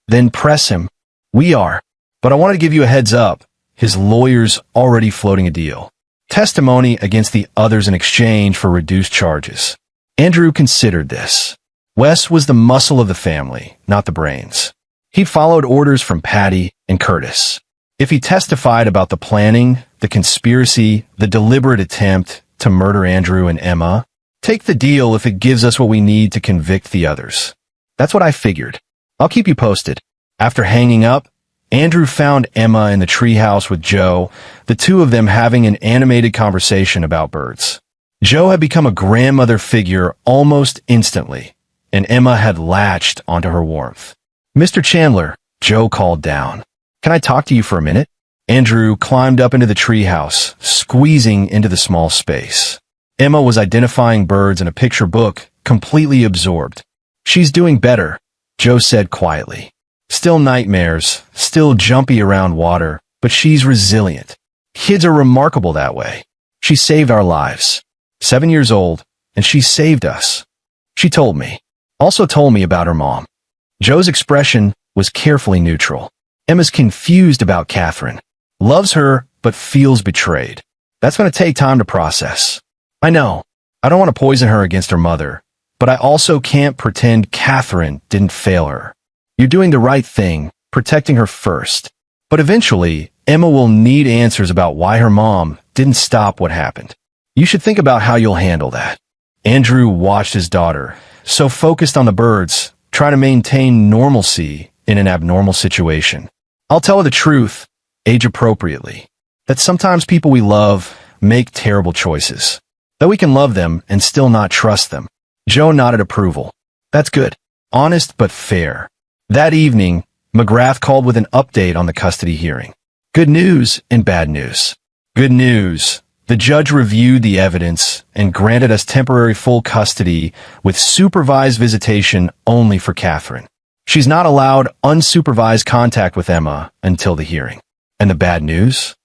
Speaker 1: "Then press him." "We are. But I wanted to give you a heads up. His lawyer's already floating a deal. Testimony against the others in exchange for reduced charges." Andrew considered this. Wes was the muscle of the family, not the brains. He'd followed orders from Patty and Curtis. If he testified about the planning, the conspiracy, the deliberate attempt to murder Andrew and Emma, take the deal if it gives us what we need to convict the others. That's what I figured. I'll keep you posted. After hanging up, Andrew found Emma in the treehouse with Joe, the two of them having an animated conversation about birds. Joe had become a grandmother figure almost instantly, and Emma had latched onto her warmth. "Mr. Chandler," Joe called down. "Can I talk to you for a minute?" Andrew climbed up into the treehouse, squeezing into the small space. Emma was identifying birds in a picture book, completely absorbed. "She's doing better," Joe said quietly. "Still nightmares, still jumpy around water, but she's resilient. Kids are remarkable that way. She saved our lives. 7 years old, and she saved us." She told me. Also told me about her mom. Joe's expression was carefully neutral. Emma's confused about Catherine. Loves her, but feels betrayed. That's going to take time to process. I know. I don't want to poison her against her mother, but I also can't pretend Catherine didn't fail her. You're doing the right thing, protecting her first. But eventually, Emma will need answers about why her mom didn't stop what happened. You should think about how you'll handle that. Andrew watched his daughter, so focused on the birds, try to maintain normalcy in an abnormal situation. I'll tell her the truth, age appropriately, that sometimes people we love make terrible choices, that we can love them and still not trust them. Joe nodded approval. That's good. Honest but fair. That evening, McGrath called with an update on the custody hearing. Good news and bad news. Good news. The judge reviewed the evidence and granted us temporary full custody with supervised visitation only for Catherine. She's not allowed unsupervised contact with Emma until the hearing. And the bad news?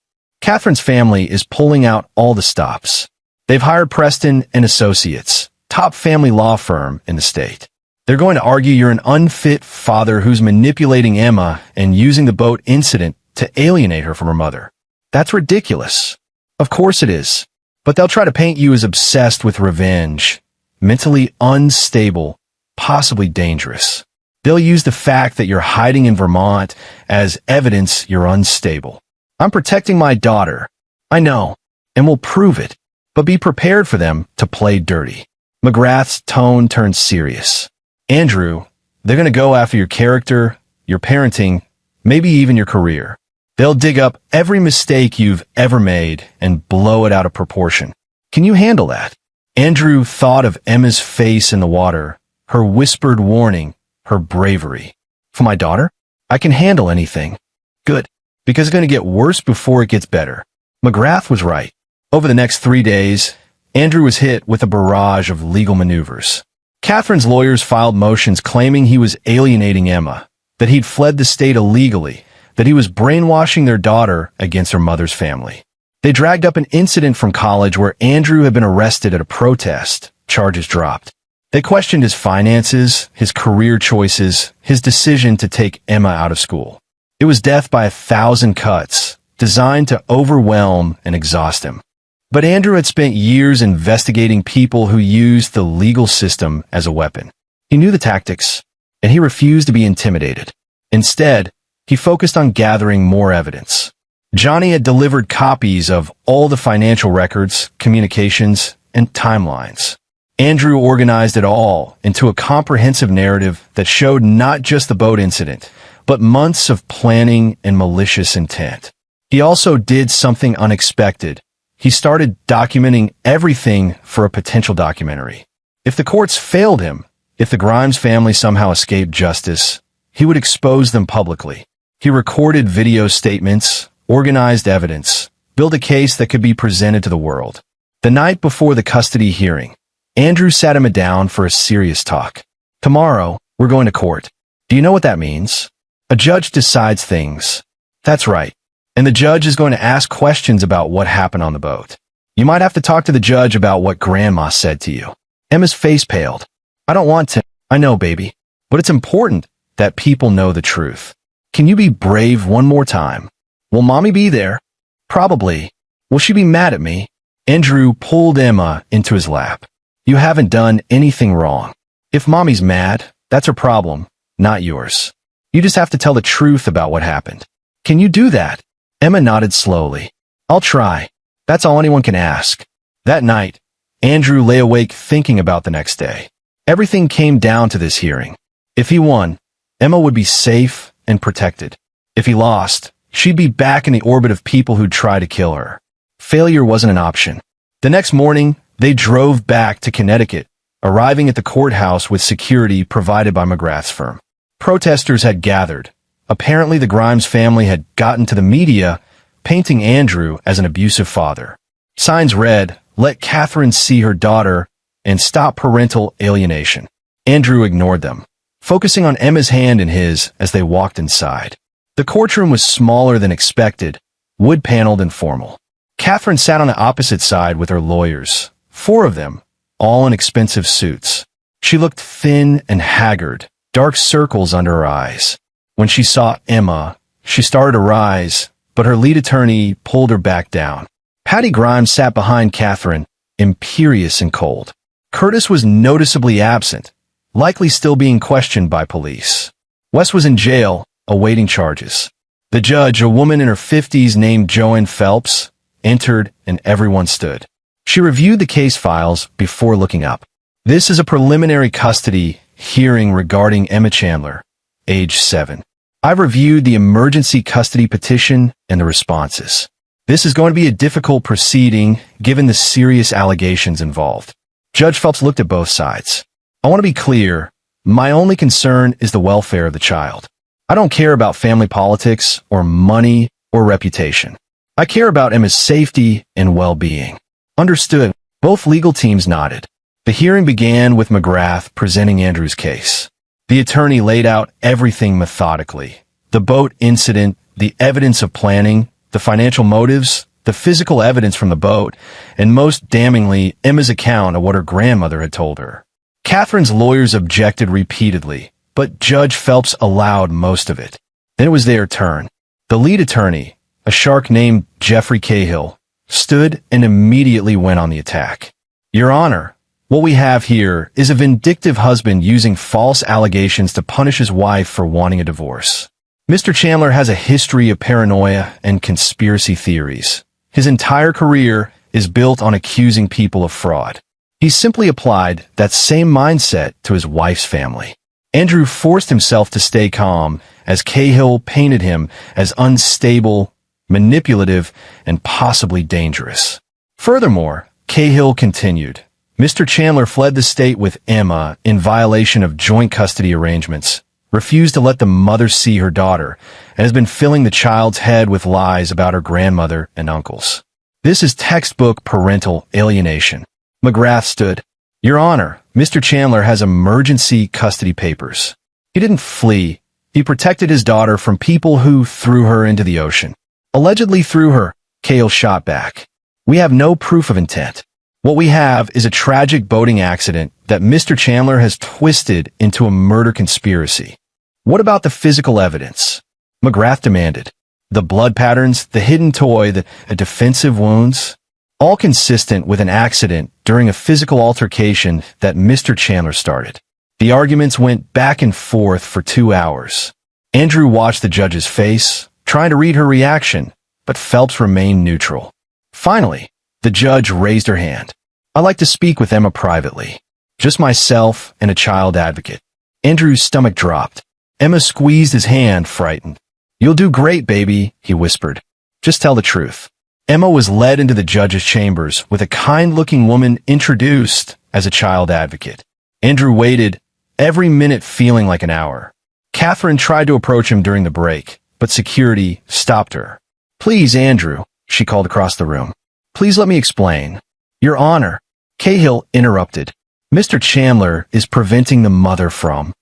Speaker 1: Catherine's family is pulling out all the stops. They've hired Preston and Associates, top family law firm in the state. They're going to argue you're an unfit father who's manipulating Emma and using the boat incident to alienate her from her mother. That's ridiculous. Of course it is. But they'll try to paint you as obsessed with revenge, mentally unstable, possibly dangerous. They'll use the fact that you're hiding in Vermont as evidence you're unstable. I'm protecting my daughter. I know, and we'll prove it. But be prepared for them to play dirty. McGrath's tone turned serious. Andrew, they're going to go after your character, your parenting, maybe even your career. They'll dig up every mistake you've ever made and blow it out of proportion. Can you handle that? Andrew thought of Emma's face in the water, her whispered warning, her bravery. For my daughter? I can handle anything. Good, because it's going to get worse before it gets better. McGrath was right. Over the next 3 days, Andrew was hit with a barrage of legal maneuvers. Catherine's lawyers filed motions claiming he was alienating Emma, that he'd fled the state illegally, that he was brainwashing their daughter against her mother's family. They dragged up an incident from college where Andrew had been arrested at a protest, charges dropped. They questioned his finances, his career choices, his decision to take Emma out of school. It was death by 1,000 cuts, designed to overwhelm and exhaust him. But Andrew had spent years investigating people who used the legal system as a weapon. He knew the tactics, and he refused to be intimidated. Instead, he focused on gathering more evidence. Johnny had delivered copies of all the financial records, communications, and timelines. Andrew organized it all into a comprehensive narrative that showed not just the boat incident, but months of planning and malicious intent. He also did something unexpected. He started documenting everything for a potential documentary. If the courts failed him, if the Grimes family somehow escaped justice, he would expose them publicly. He recorded video statements, organized evidence, built a case that could be presented to the world. The night before the custody hearing, Andrew sat Emma down for a serious talk. Tomorrow, we're going to court. Do you know what that means? A judge decides things. That's right. And the judge is going to ask questions about what happened on the boat. You might have to talk to the judge about what Grandma said to you. Emma's face paled. I don't want to. I know, baby. But it's important that people know the truth. Can you be brave one more time? Will Mommy be there? Probably. Will she be mad at me? Andrew pulled Emma into his lap. You haven't done anything wrong. If mommy's mad, that's her problem, not yours. You just have to tell the truth about what happened. Can you do that? Emma nodded slowly. I'll try. That's all anyone can ask. That night, Andrew lay awake thinking about the next day. Everything came down to this hearing. If he won, Emma would be safe and protected. If he lost, she'd be back in the orbit of people who'd try to kill her. Failure wasn't an option. The next morning, they drove back to Connecticut, arriving at the courthouse with security provided by McGrath's firm. Protesters had gathered. Apparently, the Grimes family had gotten to the media, painting Andrew as an abusive father. Signs read, "Let Catherine see her daughter," and "Stop parental alienation." Andrew ignored them, focusing on Emma's hand in his as they walked inside. The courtroom was smaller than expected, wood-paneled and formal. Catherine sat on the opposite side with her lawyers, 4 of them, all in expensive suits. She looked thin and haggard, dark circles under her eyes. When she saw Emma, she started to rise, but her lead attorney pulled her back down. Patty Grimes sat behind Catherine, imperious and cold. Curtis was noticeably absent, likely still being questioned by police. Wes was in jail, awaiting charges. The judge, a woman in her 50s named Joanne Phelps, entered and everyone stood. She reviewed the case files before looking up. This is a preliminary custody hearing regarding Emma Chandler, age 7. I've reviewed the emergency custody petition and the responses. This is going to be a difficult proceeding given the serious allegations involved. Judge Phelps looked at both sides. I want to be clear, my only concern is the welfare of the child. I don't care about family politics or money or reputation. I care about Emma's safety and well-being. Understood. Both legal teams nodded. The hearing began with McGrath presenting Andrew's case. The attorney laid out everything methodically. The boat incident, the evidence of planning, the financial motives, the physical evidence from the boat, and most damningly, Emma's account of what her grandmother had told her. Catherine's lawyers objected repeatedly, but Judge Phelps allowed most of it. Then it was their turn. The lead attorney, a shark named Jeffrey Cahill, stood and immediately went on the attack. Your Honor, what we have here is a vindictive husband using false allegations to punish his wife for wanting a divorce. Mr. Chandler has a history of paranoia and conspiracy theories. His entire career is built on accusing people of fraud. He simply applied that same mindset to his wife's family. Andrew forced himself to stay calm as Cahill painted him as unstable, manipulative, and possibly dangerous. Furthermore, Cahill continued, Mr. Chandler fled the state with Emma in violation of joint custody arrangements, refused to let the mother see her daughter, and has been filling the child's head with lies about her grandmother and uncles. This is textbook parental alienation. McGrath stood. Your Honor, Mr. Chandler has emergency custody papers. He didn't flee. He protected his daughter from people who threw her into the ocean. Allegedly threw her, Cahill shot back. We have no proof of intent. What we have is a tragic boating accident that Mr. Chandler has twisted into a murder conspiracy. What about the physical evidence? McGrath demanded. The blood patterns, the hidden toy, the defensive wounds, all consistent with an accident during a physical altercation that Mr. Chandler started. The arguments went back and forth for 2 hours. Andrew watched the judge's face, trying to read her reaction, but Phelps remained neutral. Finally, the judge raised her hand. I'd like to speak with Emma privately. Just myself and a child advocate. Andrew's stomach dropped. Emma squeezed his hand, frightened. You'll do great, baby, he whispered. Just tell the truth. Emma was led into the judge's chambers with a kind-looking woman introduced as a child advocate. Andrew waited, every minute feeling like an hour. Catherine tried to approach him during the break, but security stopped her. Please, Andrew, she called across the room. Please let me explain. Your Honor, Cahill interrupted. Mr. Chandler is preventing the mother from.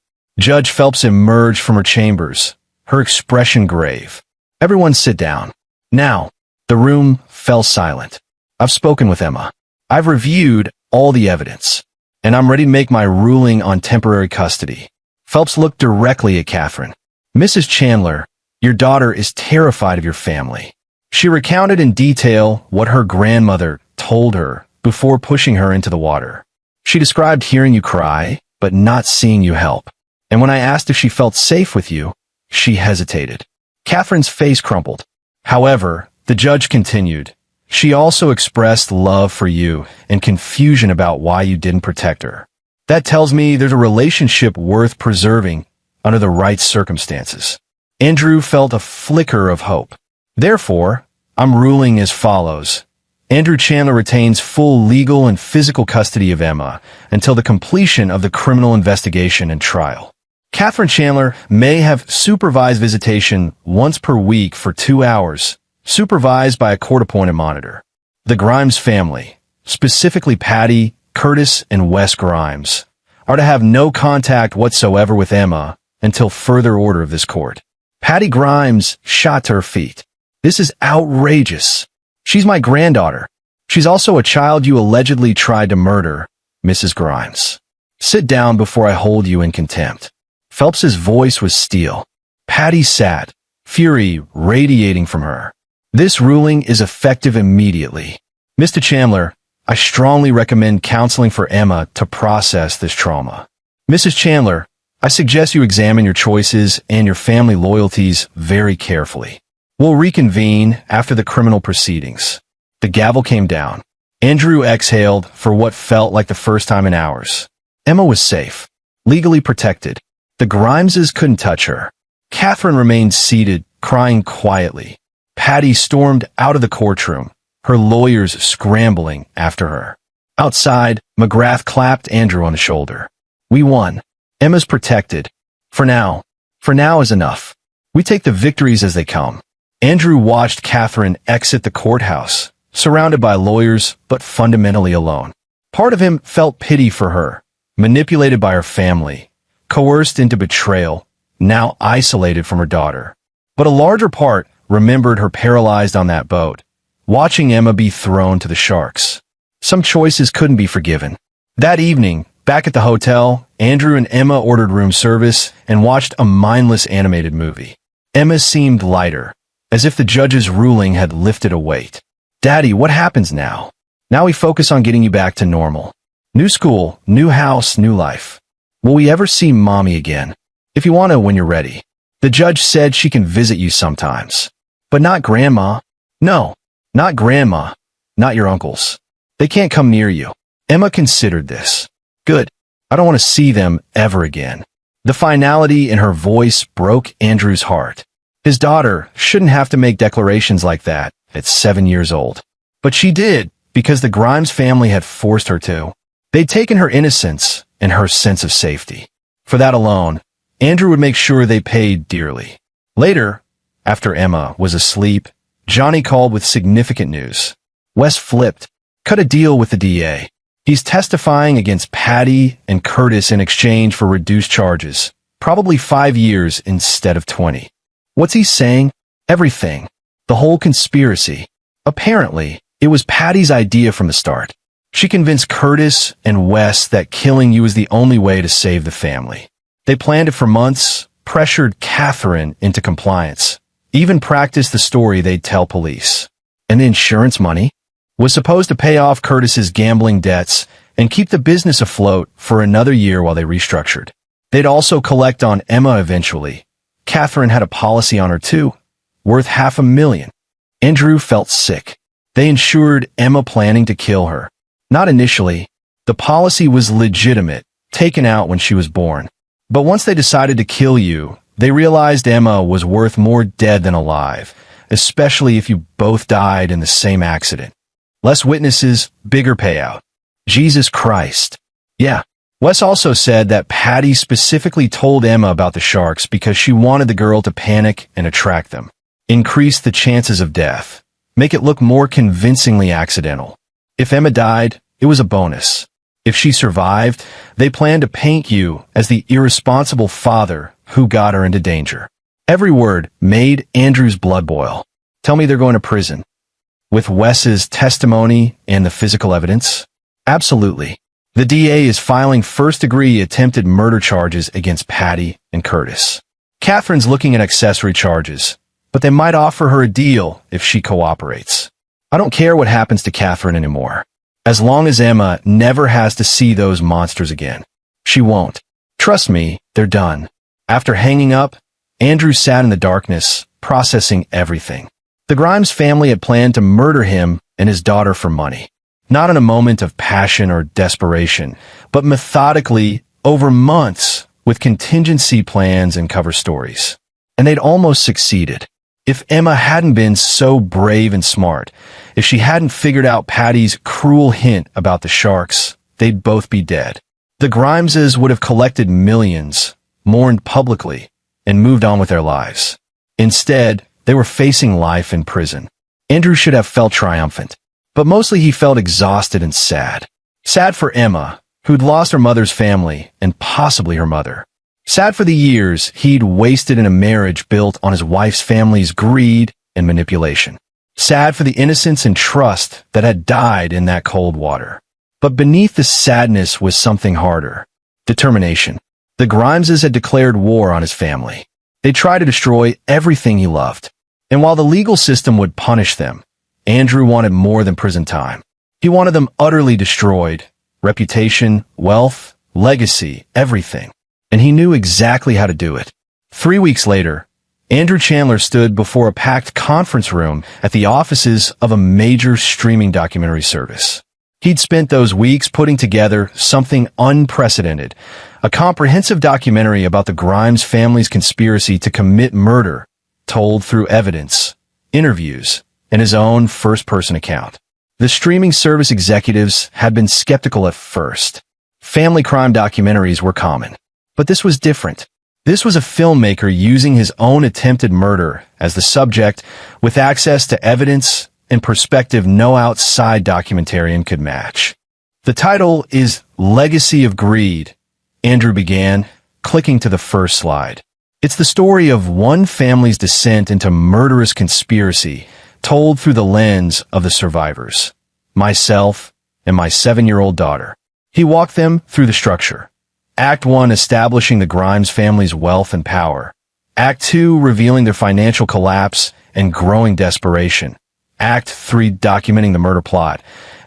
Speaker 1: Judge Phelps emerged from her chambers, her expression grave. Everyone sit down. Now, the room fell silent. I've spoken with Emma. I've reviewed all the evidence, and I'm ready to make my ruling on temporary custody. Phelps looked directly at Catherine. Mrs. Chandler, your daughter is terrified of your family. She recounted in detail what her grandmother told her before pushing her into the water. She described hearing you cry, but not seeing you help. And when I asked if she felt safe with you, she hesitated. Catherine's face crumpled. However, the judge continued. She also expressed love for you and confusion about why you didn't protect her. That tells me there's a relationship worth preserving under the right circumstances. Andrew felt a flicker of hope. Therefore, I'm ruling as follows. Andrew Chandler retains full legal and physical custody of Emma until the completion of the criminal investigation and trial. Catherine Chandler may have supervised visitation once per week for 2 hours, supervised by a court-appointed monitor. The Grimes family, specifically Patty, Curtis, and Wes Grimes, are to have no contact whatsoever with Emma until further order of this court. Patty Grimes shot to her feet. This is outrageous. She's my granddaughter. She's also a child you allegedly tried to murder, Mrs. Grimes. Sit down before I hold you in contempt. Phelps's voice was steel. Patty sat, fury radiating from her. This ruling is effective immediately. Mr. Chandler, I strongly recommend counseling for Emma to process this trauma. Mrs. Chandler, I suggest you examine your choices and your family loyalties very carefully. We'll reconvene after the criminal proceedings. The gavel came down. Andrew exhaled for what felt like the first time in hours. Emma was safe, legally protected. The Grimeses couldn't touch her. Catherine remained seated, crying quietly. Patty stormed out of the courtroom, her lawyers scrambling after her. Outside, McGrath clapped Andrew on the shoulder. We won. Emma's protected. For now is enough. We take the victories as they come. Andrew watched Catherine exit the courthouse, surrounded by lawyers, but fundamentally alone. Part of him felt pity for her, manipulated by her family, coerced into betrayal, now isolated from her daughter. But a larger part remembered her paralyzed on that boat, watching Emma be thrown to the sharks. Some choices couldn't be forgiven. That evening, back at the hotel, Andrew and Emma ordered room service and watched a mindless animated movie. Emma seemed lighter, as if the judge's ruling had lifted a weight. Daddy, what happens now? Now we focus on getting you back to normal. New school, new house, new life. Will we ever see Mommy again? If you want to when you're ready. The judge said she can visit you sometimes. But not Grandma. No, not Grandma. Not your uncles. They can't come near you. Emma considered this. Good. I don't want to see them ever again. The finality in her voice broke Andrew's heart. His daughter shouldn't have to make declarations like that at 7 years old. But she did, because the Grimes family had forced her to. They'd taken her innocence and her sense of safety. For that alone, Andrew would make sure they paid dearly. Later, after Emma was asleep, Johnny called with significant news. Wes flipped, cut a deal with the DA. He's testifying against Patty and Curtis in exchange for reduced charges, probably 5 years instead of 20. What's he saying? Everything. The whole conspiracy. Apparently, it was Patty's idea from the start. She convinced Curtis and Wes that killing you was the only way to save the family. They planned it for months, pressured Catherine into compliance, even practiced the story they'd tell police. And the insurance money was supposed to pay off Curtis's gambling debts and keep the business afloat for another year while they restructured. They'd also collect on Emma eventually. Catherine had a policy on her too, worth $500,000. Andrew felt sick. They insured Emma planning to kill her. Not initially. The policy was legitimate, taken out when she was born. But once they decided to kill you, they realized Emma was worth more dead than alive, especially if you both died in the same accident. Less witnesses, bigger payout. Jesus Christ. Yeah. Wes also said that Patty specifically told Emma about the sharks because she wanted the girl to panic and attract them. Increase the chances of death. Make it look more convincingly accidental. If Emma died, it was a bonus. If she survived, they planned to paint you as the irresponsible father who got her into danger. Every word made Andrew's blood boil. Tell me they're going to prison. With Wes's testimony and the physical evidence? Absolutely. The DA is filing first-degree attempted murder charges against Patty and Curtis. Catherine's looking at accessory charges, but they might offer her a deal if she cooperates. I don't care what happens to Catherine anymore. as long as Emma never has to see those monsters again. She won't. Trust me, they're done. After hanging up, Andrew sat in the darkness, processing everything. The Grimes family had planned to murder him and his daughter for money. Not in a moment of passion or desperation, but methodically over months with contingency plans and cover stories. And they'd almost succeeded. If Emma hadn't been so brave and smart, if she hadn't figured out Patty's cruel hint about the sharks, they'd both be dead. The Grimeses would have collected millions, mourned publicly, and moved on with their lives. Instead, they were facing life in prison. Andrew should have felt triumphant, but mostly he felt exhausted and sad. Sad for Emma, who'd lost her mother's family and possibly her mother. Sad for the years he'd wasted in a marriage built on his wife's family's greed and manipulation. Sad for the innocence and trust that had died in that cold water. But beneath the sadness was something harder. Determination. The Grimeses had declared war on his family. They tried to destroy everything he loved. And while the legal system would punish them, Andrew wanted more than prison time. He wanted them utterly destroyed. Reputation, wealth, legacy, everything. And he knew exactly how to do it. 3 weeks later, Andrew Chandler stood before a packed conference room at the offices of a major streaming documentary service. He'd spent those weeks putting together something unprecedented, a comprehensive documentary about the Grimes family's conspiracy to commit murder, told through evidence, interviews, and his own first-person account. The streaming service executives had been skeptical at first. Family crime documentaries were common. But this was different. This was a filmmaker using his own attempted murder as the subject, with access to evidence and perspective no outside documentarian could match. The title is Legacy of Greed, Andrew began, clicking to the first slide. It's the story of one family's descent into murderous conspiracy, told through the lens of the survivors, myself and my 7-year-old daughter. He walked them through the structure. Act 1, establishing the Grimes family's wealth and power. Act 2, revealing their financial collapse and growing desperation. Act 3, documenting the murder plot.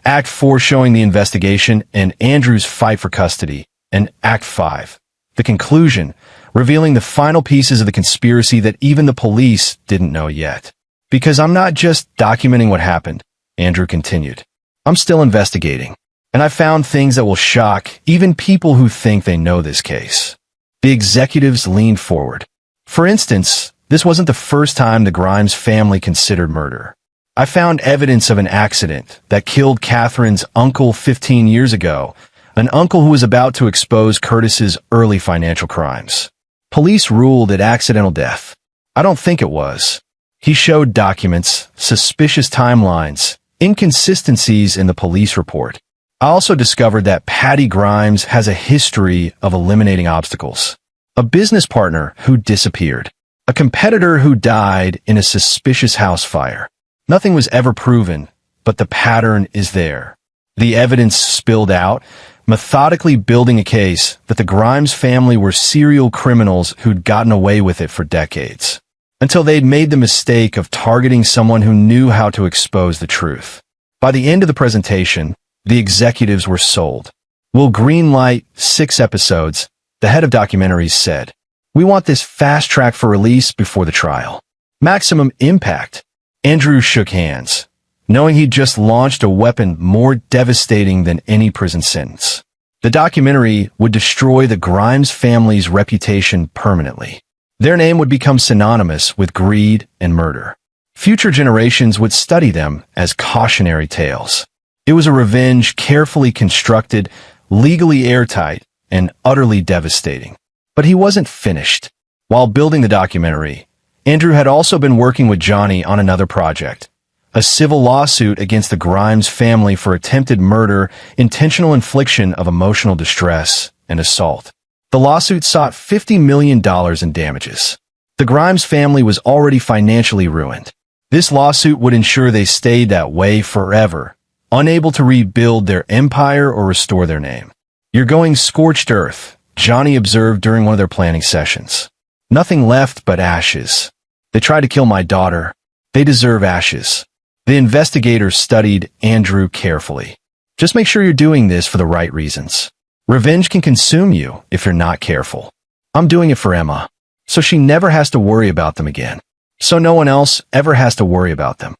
Speaker 1: Act 4, showing the investigation and Andrew's fight for custody. And Act 5, the conclusion, revealing the final pieces of the conspiracy that even the police didn't know yet. Because I'm not just documenting what happened, Andrew continued. I'm still investigating. And I found things that will shock even people who think they know this case. The executives leaned forward. For instance, this wasn't the first time the Grimes family considered murder. I found evidence of an accident that killed Catherine's uncle 15 years ago, an uncle who was about to expose Curtis's early financial crimes. Police ruled it accidental death. I don't think it was. He showed documents, suspicious timelines, inconsistencies in the police report. I also discovered that Patty Grimes has a history of eliminating obstacles. A business partner who disappeared. A competitor who died in a suspicious house fire. Nothing was ever proven, but the pattern is there. The evidence spilled out, methodically building a case that the Grimes family were serial criminals who'd gotten away with it for decades. Until they'd made the mistake of targeting someone who knew how to expose the truth. By the end of the presentation, the executives were sold. We'll greenlight 6 episodes, the head of documentaries said. We want this fast-track for release before the trial. Maximum impact. Andrew shook hands, knowing he'd just launched a weapon more devastating than any prison sentence. The documentary would destroy the Grimes family's reputation permanently. Their name would become synonymous with greed and murder. Future generations would study them as cautionary tales. It was a revenge carefully constructed, legally airtight, and utterly devastating. But he wasn't finished. While building the documentary, Andrew had also been working with Johnny on another project, a civil lawsuit against the Grimes family for attempted murder, intentional infliction of emotional distress, and assault. The lawsuit sought $50 million in damages. The Grimes family was already financially ruined. This lawsuit would ensure they stayed that way forever, unable to rebuild their empire or restore their name. You're going scorched earth, Johnny observed during one of their planning sessions. Nothing left but ashes. They tried to kill my daughter. They deserve ashes. The investigators studied Andrew carefully. Just make sure you're doing this for the right reasons. Revenge can consume you if you're not careful. I'm doing it for Emma, so she never has to worry about them again. So no one else ever has to worry about them.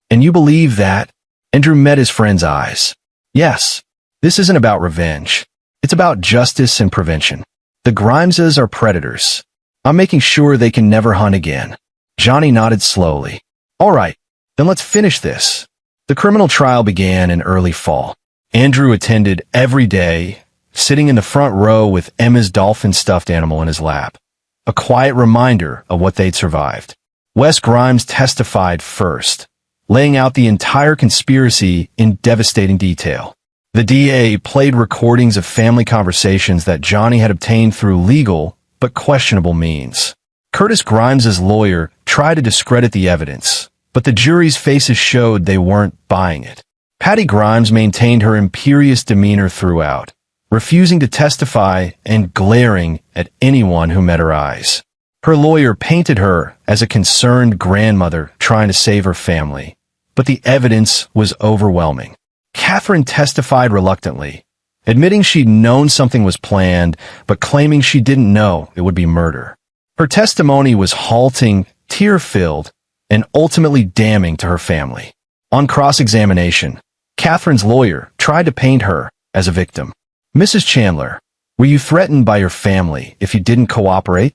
Speaker 1: And you believe that? Andrew met his friend's eyes. Yes, this isn't about revenge. It's about justice and prevention. The Grimeses are predators. I'm making sure they can never hunt again. Johnny nodded slowly. All right, then let's finish this. The criminal trial began in early fall. Andrew attended every day, sitting in the front row with Emma's dolphin stuffed animal in his lap, a quiet reminder of what they'd survived. Wes Grimes testified first, laying out the entire conspiracy in devastating detail. The DA played recordings of family conversations that Johnny had obtained through legal but questionable means. Curtis Grimes's lawyer tried to discredit the evidence, but the jury's faces showed they weren't buying it. Patty Grimes maintained her imperious demeanor throughout, refusing to testify and glaring at anyone who met her eyes. Her lawyer painted her as a concerned grandmother trying to save her family, but the evidence was overwhelming. Catherine testified reluctantly, admitting she'd known something was planned, but claiming she didn't know it would be murder. Her testimony was halting, tear-filled, and ultimately damning to her family. On cross-examination, Catherine's lawyer tried to paint her as a victim. Mrs. Chandler, were you threatened by your family if you didn't cooperate?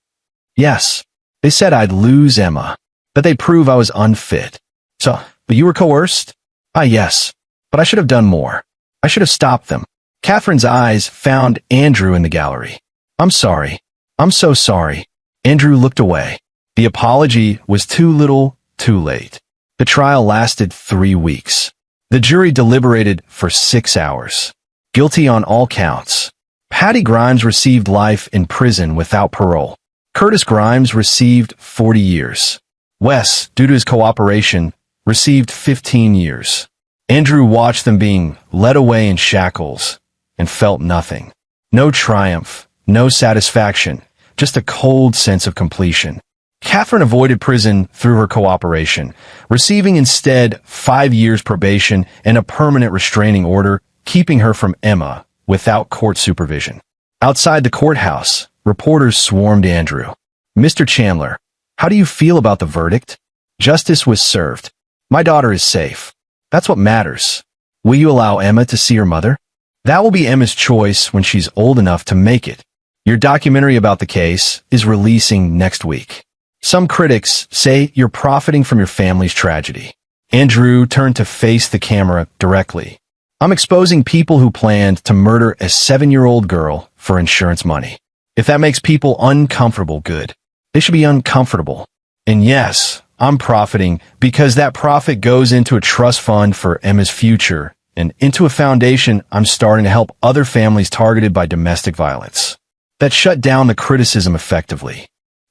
Speaker 1: Yes. They said I'd lose Emma, that they'd prove I was unfit. So, but you were coerced? Yes. But I should have done more. I should have stopped them. Catherine's eyes found Andrew in the gallery. I'm sorry. I'm so sorry. Andrew looked away. The apology was too little, too late. The trial lasted 3 weeks. The jury deliberated for 6 hours. Guilty on all counts. Patty Grimes received life in prison without parole. Curtis Grimes received 40 years. Wes, due to his cooperation, received 15 years. Andrew watched them being led away in shackles and felt nothing. No triumph, no satisfaction, just a cold sense of completion. Catherine avoided prison through her cooperation, receiving instead 5 years probation and a permanent restraining order, keeping her from Emma without court supervision. Outside the courthouse, reporters swarmed Andrew. Mr. Chandler, how do you feel about the verdict? Justice was served. My daughter is safe. That's what matters. Will you allow Emma to see her mother? That will be Emma's choice when she's old enough to make it. Your documentary about the case is releasing next week. Some critics say you're profiting from your family's tragedy. Andrew turned to face the camera directly. I'm exposing people who planned to murder a 7-year-old girl for insurance money. If that makes people uncomfortable, good. They should be uncomfortable. And yes, I'm profiting because that profit goes into a trust fund for Emma's future and into a foundation I'm starting to help other families targeted by domestic violence. That shut down the criticism effectively.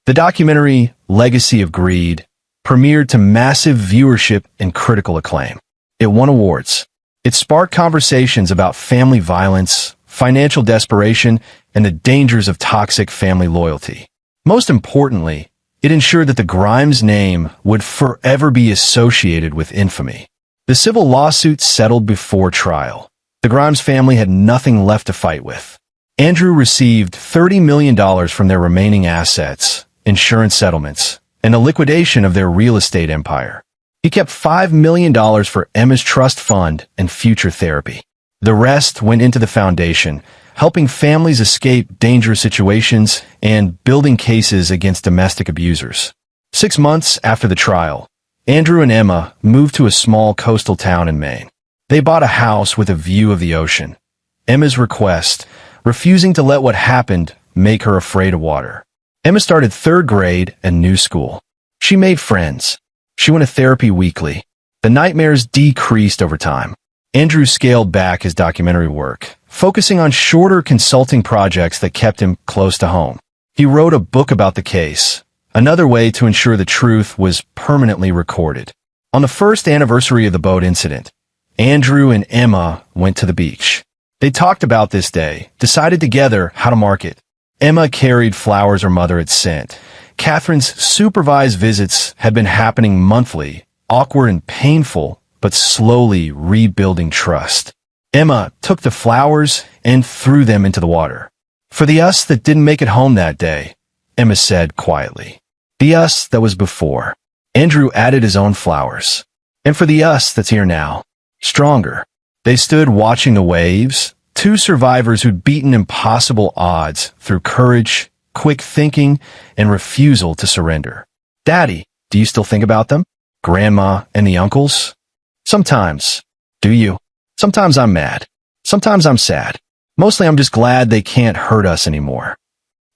Speaker 1: The documentary, Legacy of Greed, premiered to massive viewership and critical acclaim. It won awards. It sparked conversations about family violence, financial desperation, and the dangers of toxic family loyalty. Most importantly, it ensured that the Grimes name would forever be associated with infamy. The civil lawsuit settled before trial. The Grimes family had nothing left to fight with. Andrew received $30 million from their remaining assets, insurance settlements, and a liquidation of their real estate empire. He kept $5 million for Emma's trust fund and future therapy. The rest went into the foundation, helping families escape dangerous situations and building cases against domestic abusers. 6 months after the trial, Andrew and Emma moved to a small coastal town in Maine. They bought a house with a view of the ocean. Emma's request, refusing to let what happened make her afraid of water. Emma started 3rd grade and new school. She made friends. She went to therapy weekly. The nightmares decreased over time. Andrew scaled back his documentary work, focusing on shorter consulting projects that kept him close to home. He wrote a book about the case, another way to ensure the truth was permanently recorded. On the 1st anniversary of the boat incident, Andrew and Emma went to the beach. They talked about this day, decided together how to market. Emma carried flowers her mother had sent. Catherine's supervised visits had been happening monthly, awkward and painful, but slowly rebuilding trust. Emma took the flowers and threw them into the water. "For the us that didn't make it home that day," Emma said quietly. "The us that was before." Andrew added his own flowers. "And for the us that's here now, stronger." They stood watching the waves, two survivors who'd beaten impossible odds through courage, quick thinking, and refusal to surrender. "Daddy, do you still think about them? Grandma and the uncles?" "Sometimes." "Do you?" "Sometimes I'm mad. Sometimes I'm sad. Mostly I'm just glad they can't hurt us anymore."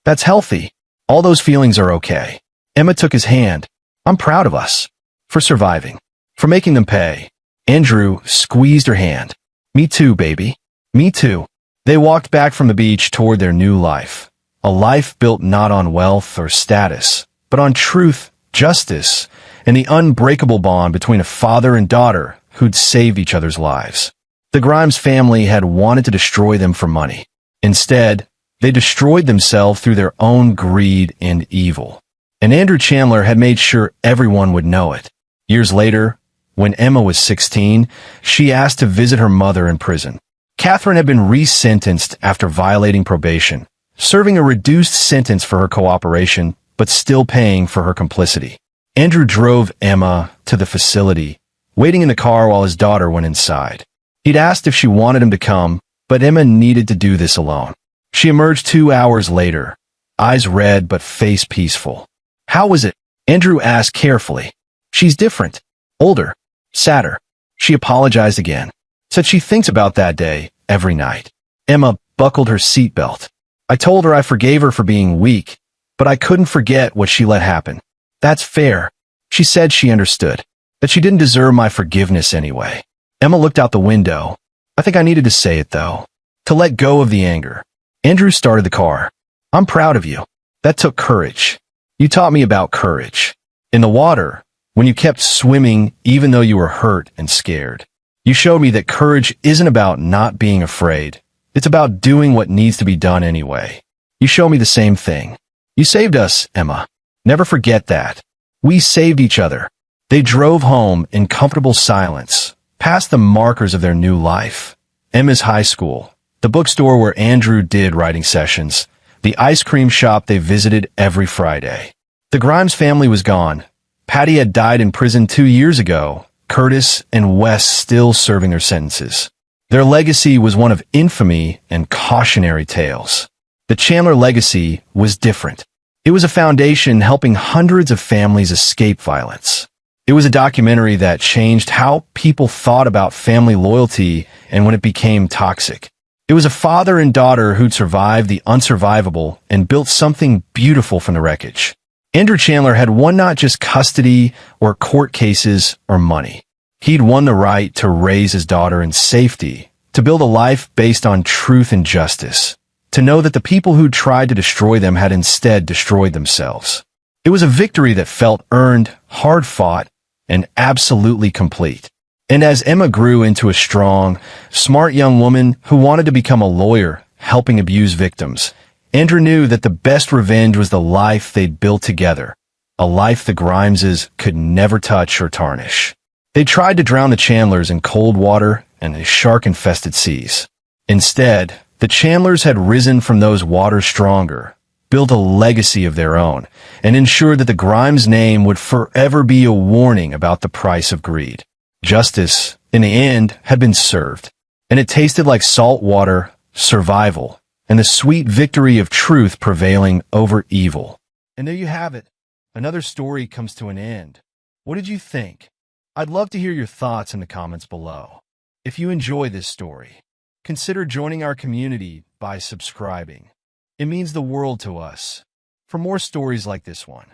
Speaker 1: "That's healthy. All those feelings are okay." Emma took his hand. "I'm proud of us. For surviving. For making them pay." Andrew squeezed her hand. "Me too, baby. Me too." They walked back from the beach toward their new life. A life built not on wealth or status, but on truth, justice, and the unbreakable bond between a father and daughter who'd saved each other's lives. The Grimes family had wanted to destroy them for money. Instead, they destroyed themselves through their own greed and evil. And Andrew Chandler had made sure everyone would know it. Years later, when Emma was 16, she asked to visit her mother in prison. Catherine had been resentenced after violating probation, serving a reduced sentence for her cooperation, but still paying for her complicity. Andrew drove Emma to the facility, waiting in the car while his daughter went inside. He'd asked if she wanted him to come, but Emma needed to do this alone. She emerged 2 hours later, eyes red but face peaceful. "How was it?" Andrew asked carefully. "She's different. Older. Sadder." She apologized again. Said she thinks about that day every night. Emma buckled her seatbelt. "I told her I forgave her for being weak, but I couldn't forget what she let happen. That's fair." She said she understood, that she didn't deserve my forgiveness anyway. Emma looked out the window. "I think I needed to say it, though. To let go of the anger." Andrew started the car. "I'm proud of you. That took courage. You taught me about courage. In the water, when you kept swimming even though you were hurt and scared. You showed me that courage isn't about not being afraid. It's about doing what needs to be done anyway. You show me the same thing. You saved us, Emma. Never forget that. We saved each other." They drove home in comfortable silence, past the markers of their new life. Emma's high school, the bookstore where Andrew did writing sessions, the ice cream shop they visited every Friday. The Grimes family was gone. Patty had died in prison 2 years ago, Curtis and Wes still serving their sentences. Their legacy was one of infamy and cautionary tales. The Chandler legacy was different. It was a foundation helping hundreds of families escape violence. It was a documentary that changed how people thought about family loyalty and when it became toxic. It was a father and daughter who'd survived the unsurvivable and built something beautiful from the wreckage. Andrew Chandler had won not just custody or court cases or money. He'd won the right to raise his daughter in safety, to build a life based on truth and justice, to know that the people who tried to destroy them had instead destroyed themselves. It was a victory that felt earned, hard-fought, and absolutely complete. And as Emma grew into a strong, smart young woman who wanted to become a lawyer, helping abuse victims, Andrew knew that the best revenge was the life they'd built together, a life the Grimeses could never touch or tarnish. They tried to drown the Chandlers in cold water and the shark-infested seas. Instead, the Chandlers had risen from those waters stronger, built a legacy of their own, and ensured that the Grimes name would forever be a warning about the price of greed. Justice, in the end, had been served, and it tasted like salt water, survival, and the sweet victory of truth prevailing over evil. And there you have it. Another story comes to an end. What did you think? I'd love to hear your thoughts in the comments below. If you enjoy this story, consider joining our community by subscribing. It means the world to us. For more stories like this one,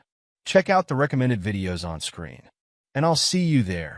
Speaker 1: check out the recommended videos on screen. And I'll see you there.